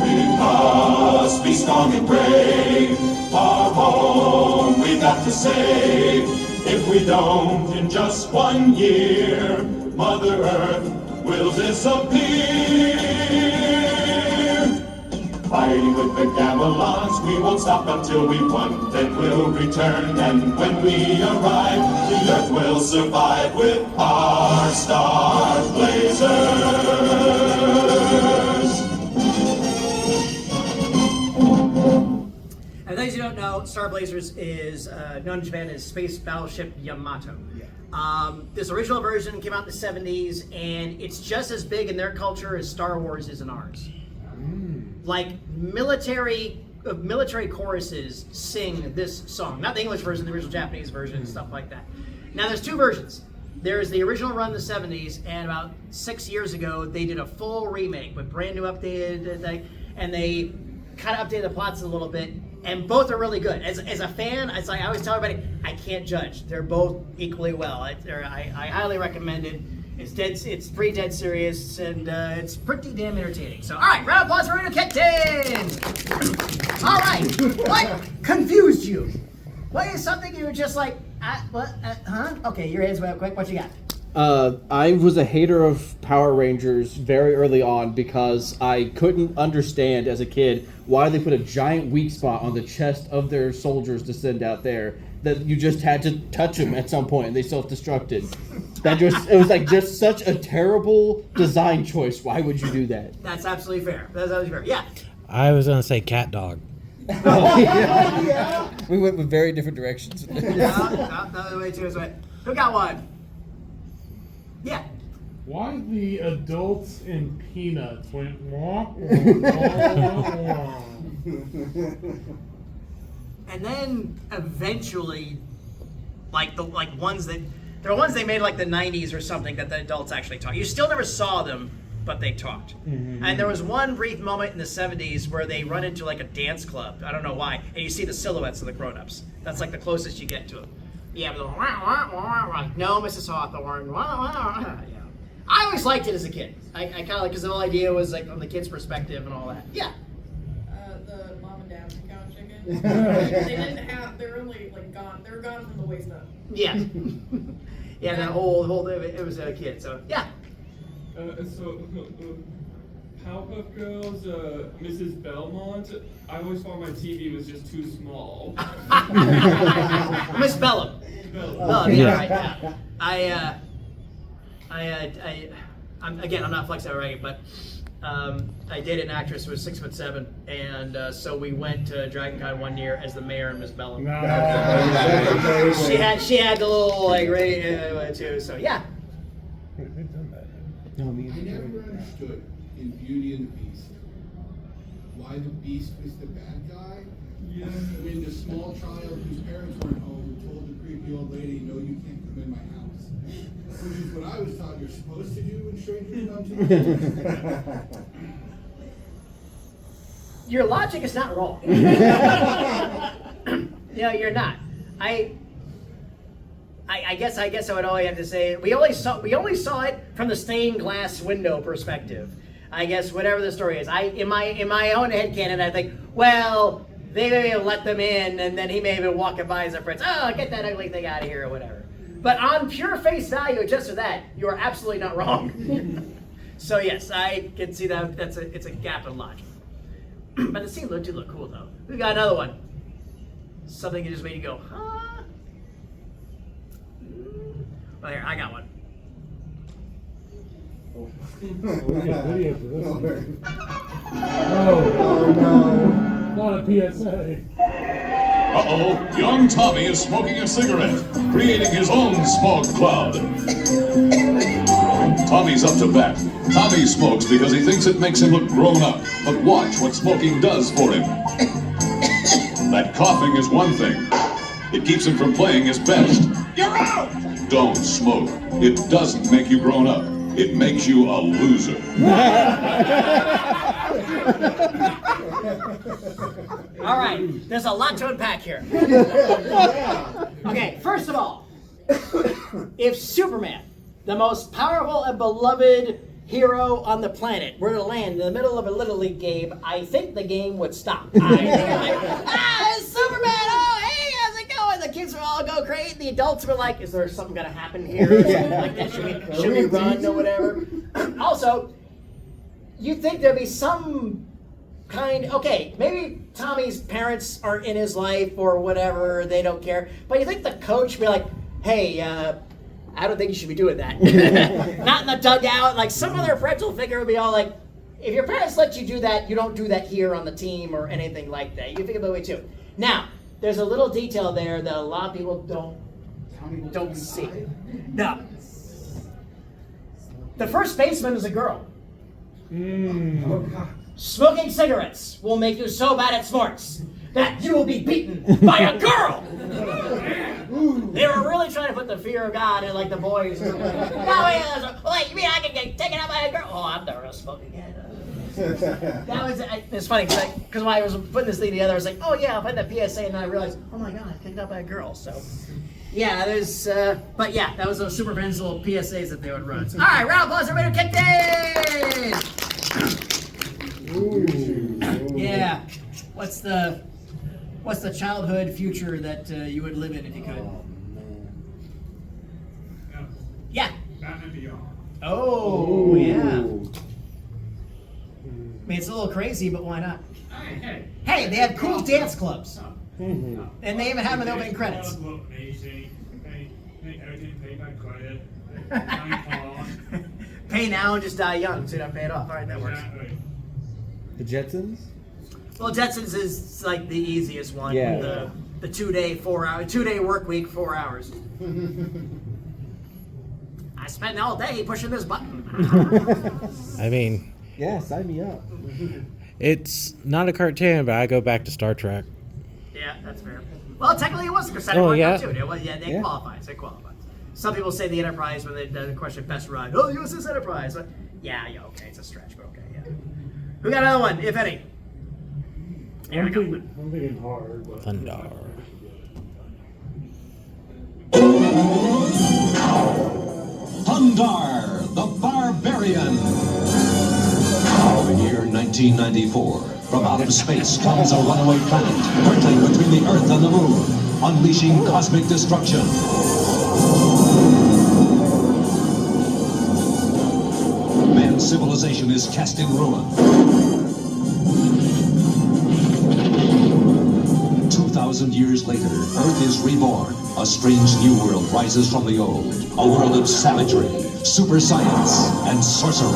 We must be strong and brave. Our home we've got to save. If we don't, in just 1 year, Mother Earth will disappear. Fighting with the Gamelons, we won't stop until we've won. Then we'll return, and when we arrive, the Earth will survive with our star blazers. And those who don't know, Star Blazers is known in Japan as Space Battleship Yamato. This original version came out in the 70s, and it's just as big in their culture as Star Wars is in ours. Like military choruses sing this song, not the English version, the original Japanese version, and stuff like that. Now there's two versions. There's the original run in the 70s, and about 6 years ago they did a full remake with brand new updated, and they kind of updated the plots a little bit, and both are really good. As a fan, it's like I always tell everybody, I can't judge. They're both equally well. I highly recommend it. It's pretty dead serious, and it's pretty damn entertaining. So, all right, round of applause for Radio Kitten. All right, what confused you? What is something you were just like, what? Huh? Okay, your hands went quick. What you got? I was a hater of Power Rangers very early on because I couldn't understand as a kid why they put a giant weak spot on the chest of their soldiers to send out there that you just had to touch them at some point and they self-destructed. It was like just such a terrible design choice. Why would you do that? That's absolutely fair. Yeah. I was gonna say cat dog. Yeah. We went with very different directions. Another way too. Who got one? Yeah. Why the adults in Peanuts went wah, wah, wah. And then eventually, like ones that there are ones they made like the 90s or something that the adults actually talked. You still never saw them, but they talked. Mm-hmm. And there was one brief moment in the 70s where they run into like a dance club. I don't know why. And you see the silhouettes of the grown-ups. That's like the closest you get to them. Yeah, but like, no, Mrs. Hawthorne. Yeah. I always liked it as a kid. I kind of like, because the whole idea was like from the kid's perspective and all that. Yeah. The mom and dad's cow chicken. They didn't have. They're only like gone. They're gone from the waist up. Yeah. Yeah, that whole it was a kid. So yeah. Powerpuff Girls, Mrs. Belmont. I always thought my TV was just too small. Miss Bellum. Oh, yeah, right. Yeah. I'm not flexing already, but I dated an actress who was 6'7", and so we went to DragonCon one year as the mayor and Miss Bellum. She had the little like radio too. So yeah. I never understood in Beauty and the Beast why the Beast was the bad guy. Yeah. When the small child whose parents weren't home told the creepy old lady, "No, you can't come in my house," which is what I was taught you're supposed to do when strangers come to you. Your logic is not wrong. No, you're not. I guess I would only have to say we only saw it from the stained glass window perspective. I guess whatever the story is, in my own headcanon, I think, well, they may have let them in, and then he may have been walking by as a friend. Oh, get that ugly thing out of here, or whatever. But on pure face value, just for that, you are absolutely not wrong. So yes, I can see that it's a gap in logic. But the scene do look cool though. We got another one. Something that just made you go, huh? Well, here, I got one. Video for this one. Oh no. Not a PSA. Uh-oh, young Tommy is smoking a cigarette, creating his own smoke cloud. Tommy's up to bat. Tommy smokes because he thinks it makes him look grown up. But watch what smoking does for him. That coughing is one thing. It keeps him from playing his best. You're out! Don't smoke. It doesn't make you grown up. It makes you a loser. All right, there's a lot to unpack here. Okay, first of all, if Superman, the most powerful and beloved hero on the planet, were to land in the middle of a Little League game, I think the game would stop. It's Superman! Oh, hey, how's it going? The kids would all go crazy. The adults were like, is there something going to happen here? Or something like that? Should we run or whatever? Also, you'd think there'd be some kind, okay, maybe Tommy's parents aren't in his life or whatever, they don't care, but you think the coach would be like, hey, I don't think you should be doing that. Not in the dugout, like some other parental figure would be all like, if your parents let you do that, you don't do that here on the team or anything like that. You can think of that way too. Now, there's a little detail there that a lot of people don't see. No. The first baseman is a girl. Smoking cigarettes will make you so bad at sports that you will be beaten by a girl. They were really trying to put the fear of God in like the boys. No, wait, you mean I can get taken out by a girl? Oh, I'm never gonna smoke again. It's funny because when I was putting this thing together, I was like, oh yeah, I'll find that PSA, and then I realized, oh my God, I picked up by a girl. So yeah, there's, but yeah, that was those Superman's little PSAs that they would run. All right, round of applause, everybody who kicked in. Yeah, what's the childhood future that you would live in if you could? Yeah. Batman Beyond. Oh, yeah. I mean, it's a little crazy, but why not? Hey, they have cool dance clubs. And they even have them in the opening credits. Everything paid by credit. Pay now and just die young, so you don't pay it off. All right, that works. The Jetsons? Well, Jetsons is like the easiest one. Yeah. The 2-day work week, 4 hours. I spent all day pushing this button. I mean, yeah, sign me up. It's not a cartoon, but I go back to Star Trek. Yeah, that's fair. Well, technically it was a Crusader cartoon. It was, it qualifies. It qualifies. Some people say the Enterprise when they question best run. Oh, USS Enterprise. But yeah, okay, it's a stretch, but okay, yeah. Who got another one, if any? I'm thinking hard. But Thunder. Thundar, the Barbarian. The year 1994. From out of space comes a runaway planet, hurtling between the Earth and the Moon, unleashing cosmic destruction. Man's civilization is cast in ruin. 2,000 years later, Earth is reborn. A strange new world rises from the old. A world of savagery, super science, and sorcery.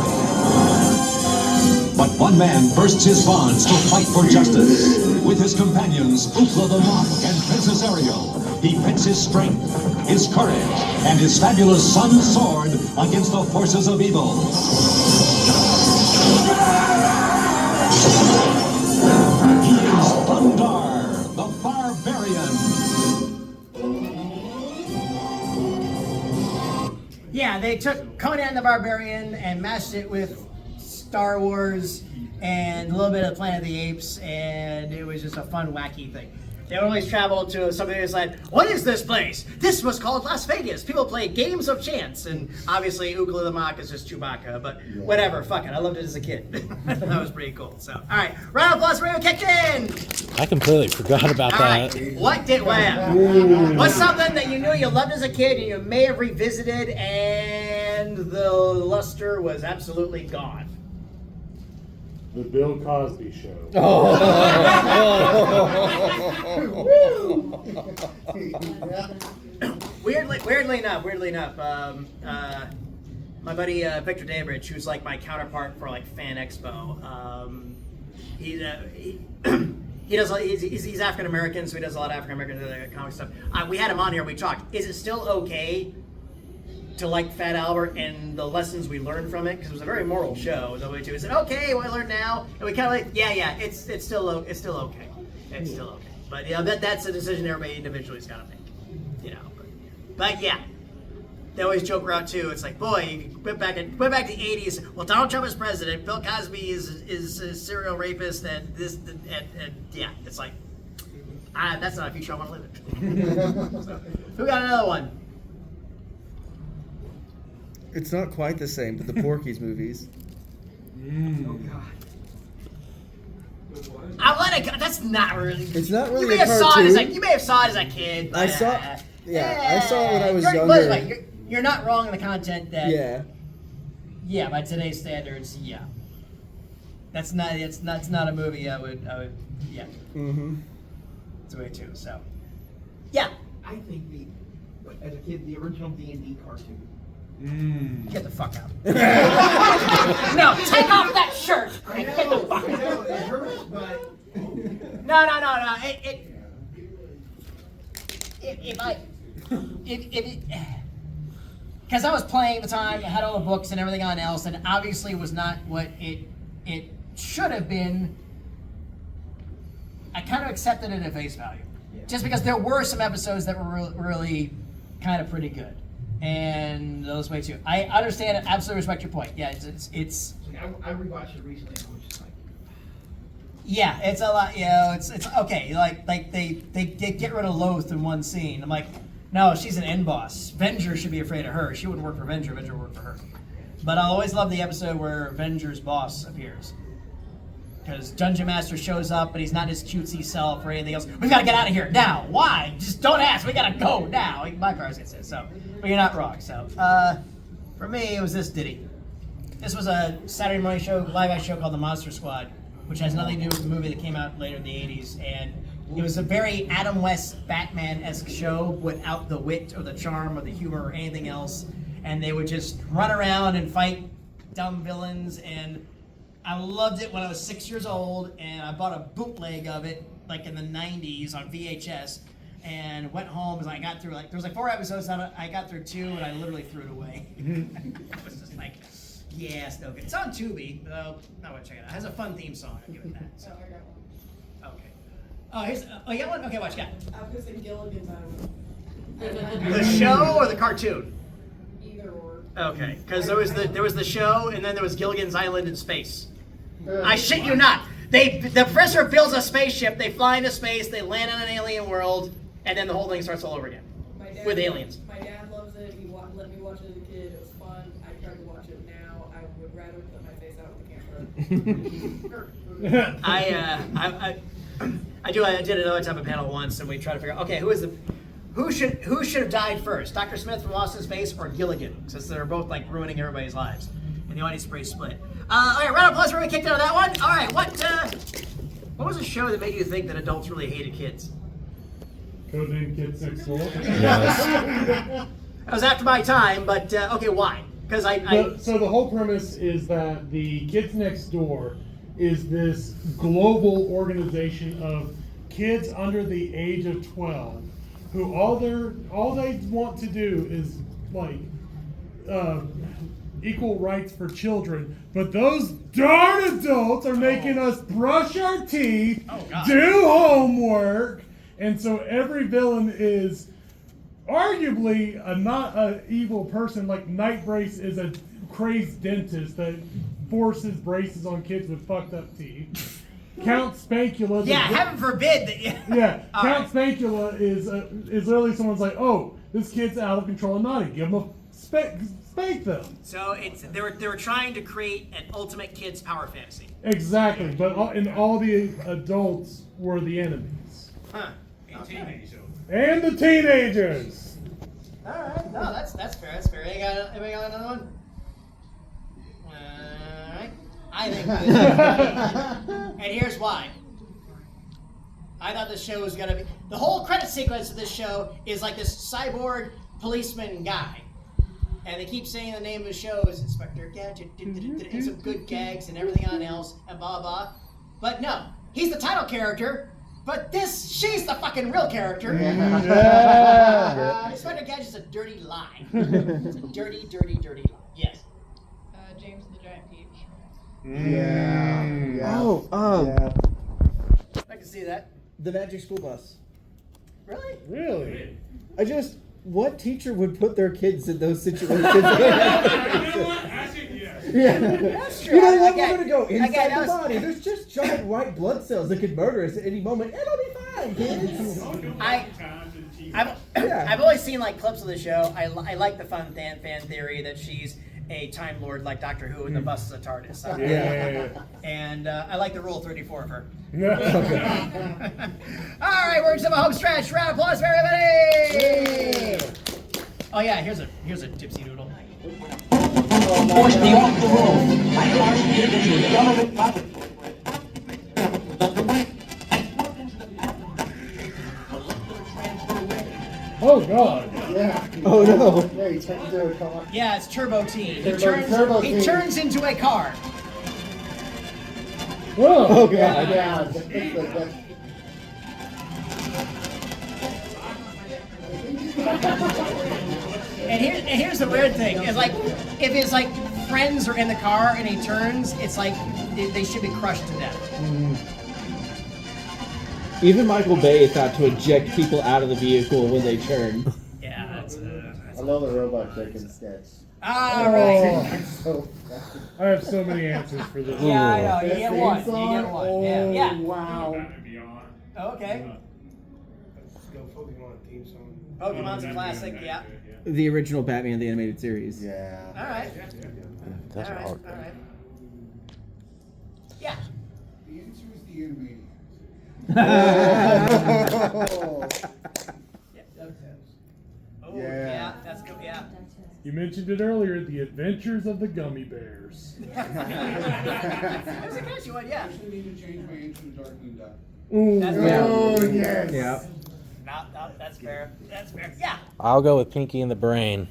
But one man bursts his bonds to fight for justice. With his companions, Ookla the Mock and Princess Ariel, he pits his strength, his courage, and his fabulous sun's sword against the forces of evil. He is Thundar, the Barbarian. Yeah, they took Conan the Barbarian and mashed it with Star Wars and a little bit of Planet of the Apes, and it was just a fun, wacky thing. They would always travel to something that's like, what is this place? This was called Las Vegas. People play games of chance, and obviously Ookla the Mock is just Chewbacca, but whatever, fuck it. I loved it as a kid. That was pretty cool. So, all right, round of applause for everyone kicked in. I completely forgot about that. What's something that you knew you loved as a kid and you may have revisited and the luster was absolutely gone? The Bill Cosby Show. Weirdly enough, my buddy Victor Daybridge, who's like my counterpart for like Fan Expo, he's African American, so he does a lot of African American comic stuff. We had him on here. We talked. Is it still okay to like Fat Albert and the lessons we learned from it? Because it was a very moral show. The way too. Is it okay? What I learned now? And we kind of like, yeah. It's still okay. It's still okay. But yeah, that's a decision everybody individually's got to make. You know. But yeah. They always joke around too. It's like, boy, you went back to the '80s. Well, Donald Trump is president. Bill Cosby is a serial rapist, and this, and yeah, it's like, that's not a future I want to live in. So, who got another one? It's not quite the same, but the Porky's movies. Oh God. I let it go. That's not really. It's not really you may a have saw it cartoon. you may have saw it as a kid. But, I saw it when I was by the younger. way, you're not wrong in the content that. Yeah. Yeah, by today's standards, yeah. That's not a movie I would yeah. Mm-hmm. It's way too, so. Yeah. I think as a kid, the original D&D cartoon. Get the fuck out. No, take off that shirt and get the fuck out. It hurts, but. No. Because I was playing at the time, I had all the books and everything on else, and obviously was not what it should have been. I kind of accepted it at face value, just because there were some episodes that were really kind of pretty good, and those way too. I understand it, absolutely respect your point. Yeah, it's. I rewatched it recently, and I was just like. Yeah, it's a lot. It's okay. Like they get rid of Loth in one scene. I'm like, no, she's an end boss. Venger should be afraid of her. She wouldn't work for Venger. Venger would work for her. But I always love the episode where Venger's boss appears, because Dungeon Master shows up, but he's not his cutesy self or anything else. We gotta get out of here now. Why? Just don't ask. We gotta go now. My car's gets it. So, but you're not wrong. So, for me, it was this ditty. This was a Saturday morning show, live action show called The Monster Squad, which has nothing to do with the movie that came out later in the 80s. And it was a very Adam West Batman-esque show without the wit or the charm or the humor or anything else. And they would just run around and fight dumb villains. And I loved it when I was 6 years old, and I bought a bootleg of it like in the 90s on VHS, and went home and I got through there was 4 episodes on it. I got through 2 and I literally threw it away. I was just like, yeah, it's no good. It's on Tubi, though. I want to check it out. It has a fun theme song. I'll give it that. So. Okay. Oh, you got one? Okay, watch. Got it. I was going to say Gilligan's Island. The show or the cartoon? Either or. Okay, because there was the show, and then there was Gilligan's Island in space. I shit you not. The professor builds a spaceship. They fly into space. They land on an alien world, and then the whole thing starts all over again with aliens. My dad loves it. He let me watch it as a kid. It was fun. I tried to watch it now. I would rather put my face out with the camera. I did another type of panel once, and we tried to figure out, okay, who should have died first? Dr. Smith from Lost in Space or Gilligan, since they're both like ruining everybody's lives, and the audience pretty split. All right, round of applause for we kicked out of that one. All right, what was a show that made you think that adults really hated kids? Codename Kids Next Door. That was after my time, but okay, why? Because So the whole premise is that the Kids Next Door is this global organization of kids under the age of 12 who all they want to do is like equal rights for children, but those darn adults are making us brush our teeth, do homework, and so every villain is arguably not an evil person. Like Night Brace is a crazed dentist that forces braces on kids with fucked up teeth. Count Spankula. Yeah, heaven forbid that. Yeah, Count Spankula is literally someone's like, oh, this kid's out of control and naughty. Give him a spank them. So they were trying to create an ultimate kids power fantasy. Exactly, but all the adults were the enemies. Huh. And the teenagers. All right, no, that's fair. That's fair. Anybody got another one? All right. I I think this is funny. And here's why. I thought this show was gonna be the whole credit sequence of this show is like this cyborg policeman guy. And they keep saying the name of the show is Inspector Gadget, and some good gags and everything else, and blah blah. But no, he's the title character, but she's the fucking real character. Inspector Gadget's a dirty lie. It's a dirty, dirty, dirty lie. Yes. James and the Giant Peach. Yeah. Oh, I can see that. The Magic School Bus. Really? Really? What teacher would put their kids in those situations? Yeah. That's true. You don't want Again, them to go inside that the was- body. There's just giant white blood cells that could murder us at any moment. It'll be fine, kids. I've always seen like clips of the show. I like the fun fan theory that she's a Time Lord like Doctor Who and the bus is a TARDIS. Yeah. And I like the Rule 34 of her. All right, we're into the home stretch. Round of applause for everybody. Oh yeah, here's a tipsy noodle. Push me off the road. My heart is in the government pocket. Oh God. Yeah. Oh no. Yeah, he turned into a car. Yeah, it's Turbo Teen. Turbo He Teen. turns into a car. Whoa. Oh God. Yeah. And here's the weird thing: is like if his like friends are in the car and he turns, it's like they should be crushed to death. Even Michael Bay thought to eject people out of the vehicle when they turn. Yeah, that's I love the robot chicken sketch. all right. So I have so many answers for this. Yeah, I know. You This get theme one. You song? get one. Oh, Yeah. Yeah. wow. Okay. Let's go Pokemon theme song. Pokemon's a classic. Yeah. The original Batman the Animated Series. Yeah. All right. That's All right. hard. All right. Yeah. The answer is the Animaniacs. Oh, yeah. That's good. Yeah. You mentioned it earlier, The Adventures of the Gummy Bears. That's a catchy one. Yeah. I actually need to change my answer to Darkwing Duck. Ooh. That's Yeah. Oh, yes. Yeah. No, that's fair. That's fair. Yeah. I'll go with Pinky and the Brain.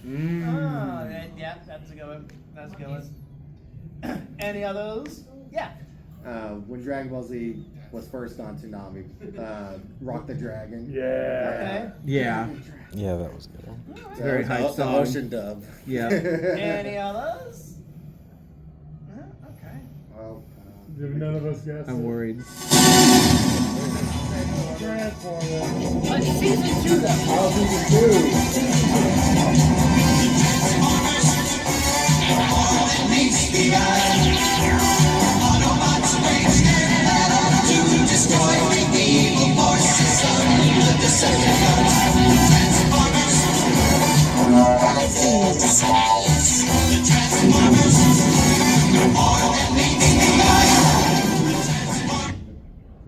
Oh, yeah. That's a good one. That's a good one. Any others? Yeah. When Dragon Ball Z was first on Toonami, Rock the Dragon. Yeah. Okay. Yeah. Yeah, that was a good one. Very hype The song. ocean dub. Yeah. Any others? Okay. Well, Did none of us guess? I'm worried. Transformers. But season 2 though. oh, season 2.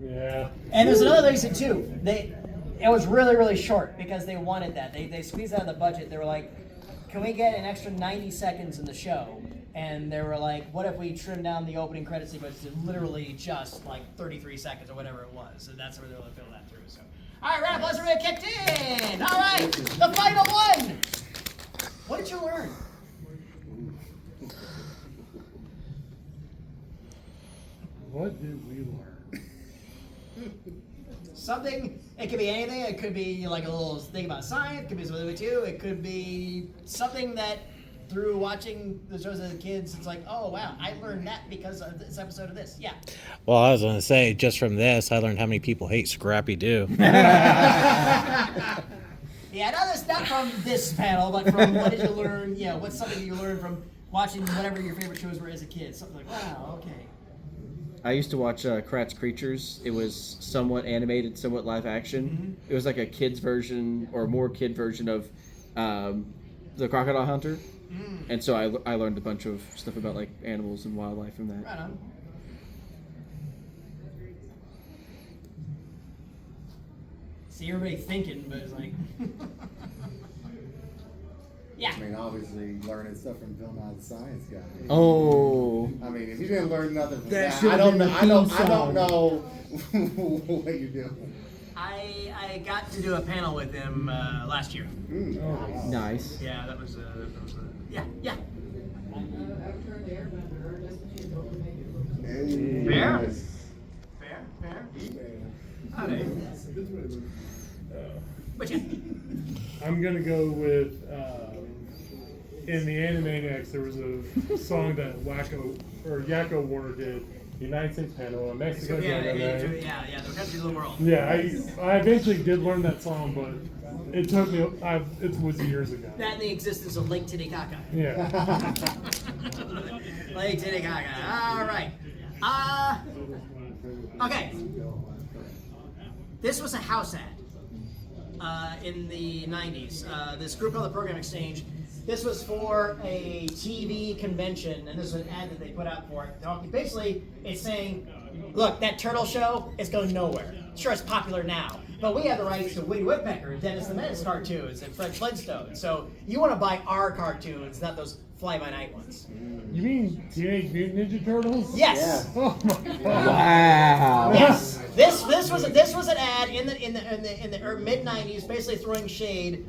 Yeah. And there's another reason too. It was really, really short because they wanted that. They squeezed out of the budget. They were like, can we get an extra 90 seconds in the show? And they were like, what if we trim down the opening credit sequence to literally just like 33 seconds or whatever it was? So that's where they were able to fill that through. So, all right, round of applause for it kicked in. All right, the final one. What did you learn? What did we learn? Something, it could be anything. It could be like a little thing about science. It could be something with you. It could be something that through watching the shows as kids, it's like, oh wow, I learned that because of this episode of this. Yeah. Well, I was going to say, just from this, I learned how many people hate Scrappy Doo. Yeah, no, that's not from this panel, but from what did you learn? Yeah, what's something you learned from watching whatever your favorite shows were as a kid? Something like, wow, okay. I used to watch Kratz Creatures. It was somewhat animated, somewhat live action. It was like a kid's version or more kid version of the Crocodile Hunter. And so I learned a bunch of stuff about like animals and wildlife from that. Right on. See everybody thinking, but it's like, Yeah. I mean, obviously, learning stuff from Bill Nye the Science Guy. Oh. I mean, if you didn't learn nothing from That that, should've I don't been know. the I don't theme song. know what you're doing. I got to do a panel with him last year. Nice. Yeah, that was yeah. Fair? Fair. Howdy. But yeah. I'm gonna go with in the Animaniacs there was a song that Yakko Warner did, the United States panel in Mexico. Yeah, the country of the world. Yeah, I eventually did learn that song, but it took me. It was years ago. That and the existence of Lake Titicaca. Yeah. Lake Titicaca. All right. Okay. This was a house ad in the 90s. This group called the Program Exchange. This was for a TV convention, and this is an ad that they put out for it. Basically, it's saying, look, that turtle show is going nowhere. Sure, it's popular now, but we have the rights to Woody Woodpecker, Dennis the Menace cartoons, and Fred Flintstone. So you want to buy our cartoons, not those fly-by-night ones. You mean Teenage Mutant Ninja Turtles? Yes. Yeah. Oh my God. Wow. Yes. This was an ad in the mid '90s, basically throwing shade.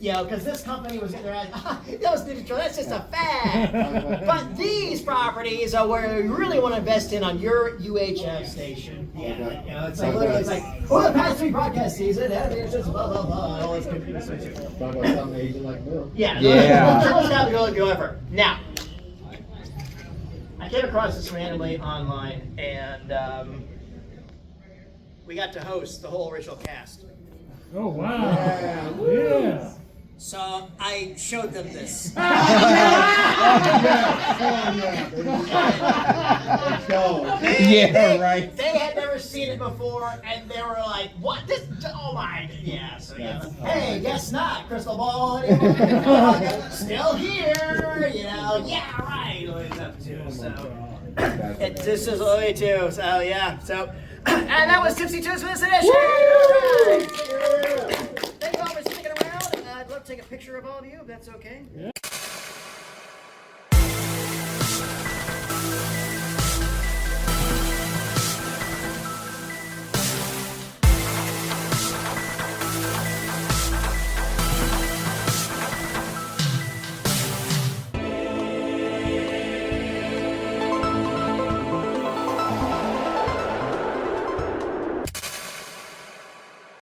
You know, because this company was getting their ad. Those Ninja Turtles, that's just a fad. But these properties are where you really want to invest in on your UHF station. Yeah, you know, it's like literally, it's like, oh, the past 3 broadcast season, it's just blah blah blah, all this good stuff. Talk about something Asian like Bill. Yeah. Turtles got to go effort. Now, I came across this randomly online, and we got to host the whole original cast. Oh wow! Yeah. So I showed them this. They had never seen it before, and they were like, "What? This? Oh my!" Yeah. So yeah. Hey, guess not. Crystal ball anymore. Still here. You know. Yeah. Right. Always up to. So this is way too. So yeah. So and that was Tipsy Toons for this edition. All right. Thank you all for sticking around. I'd love to take a picture of all of you, if that's okay. Yeah.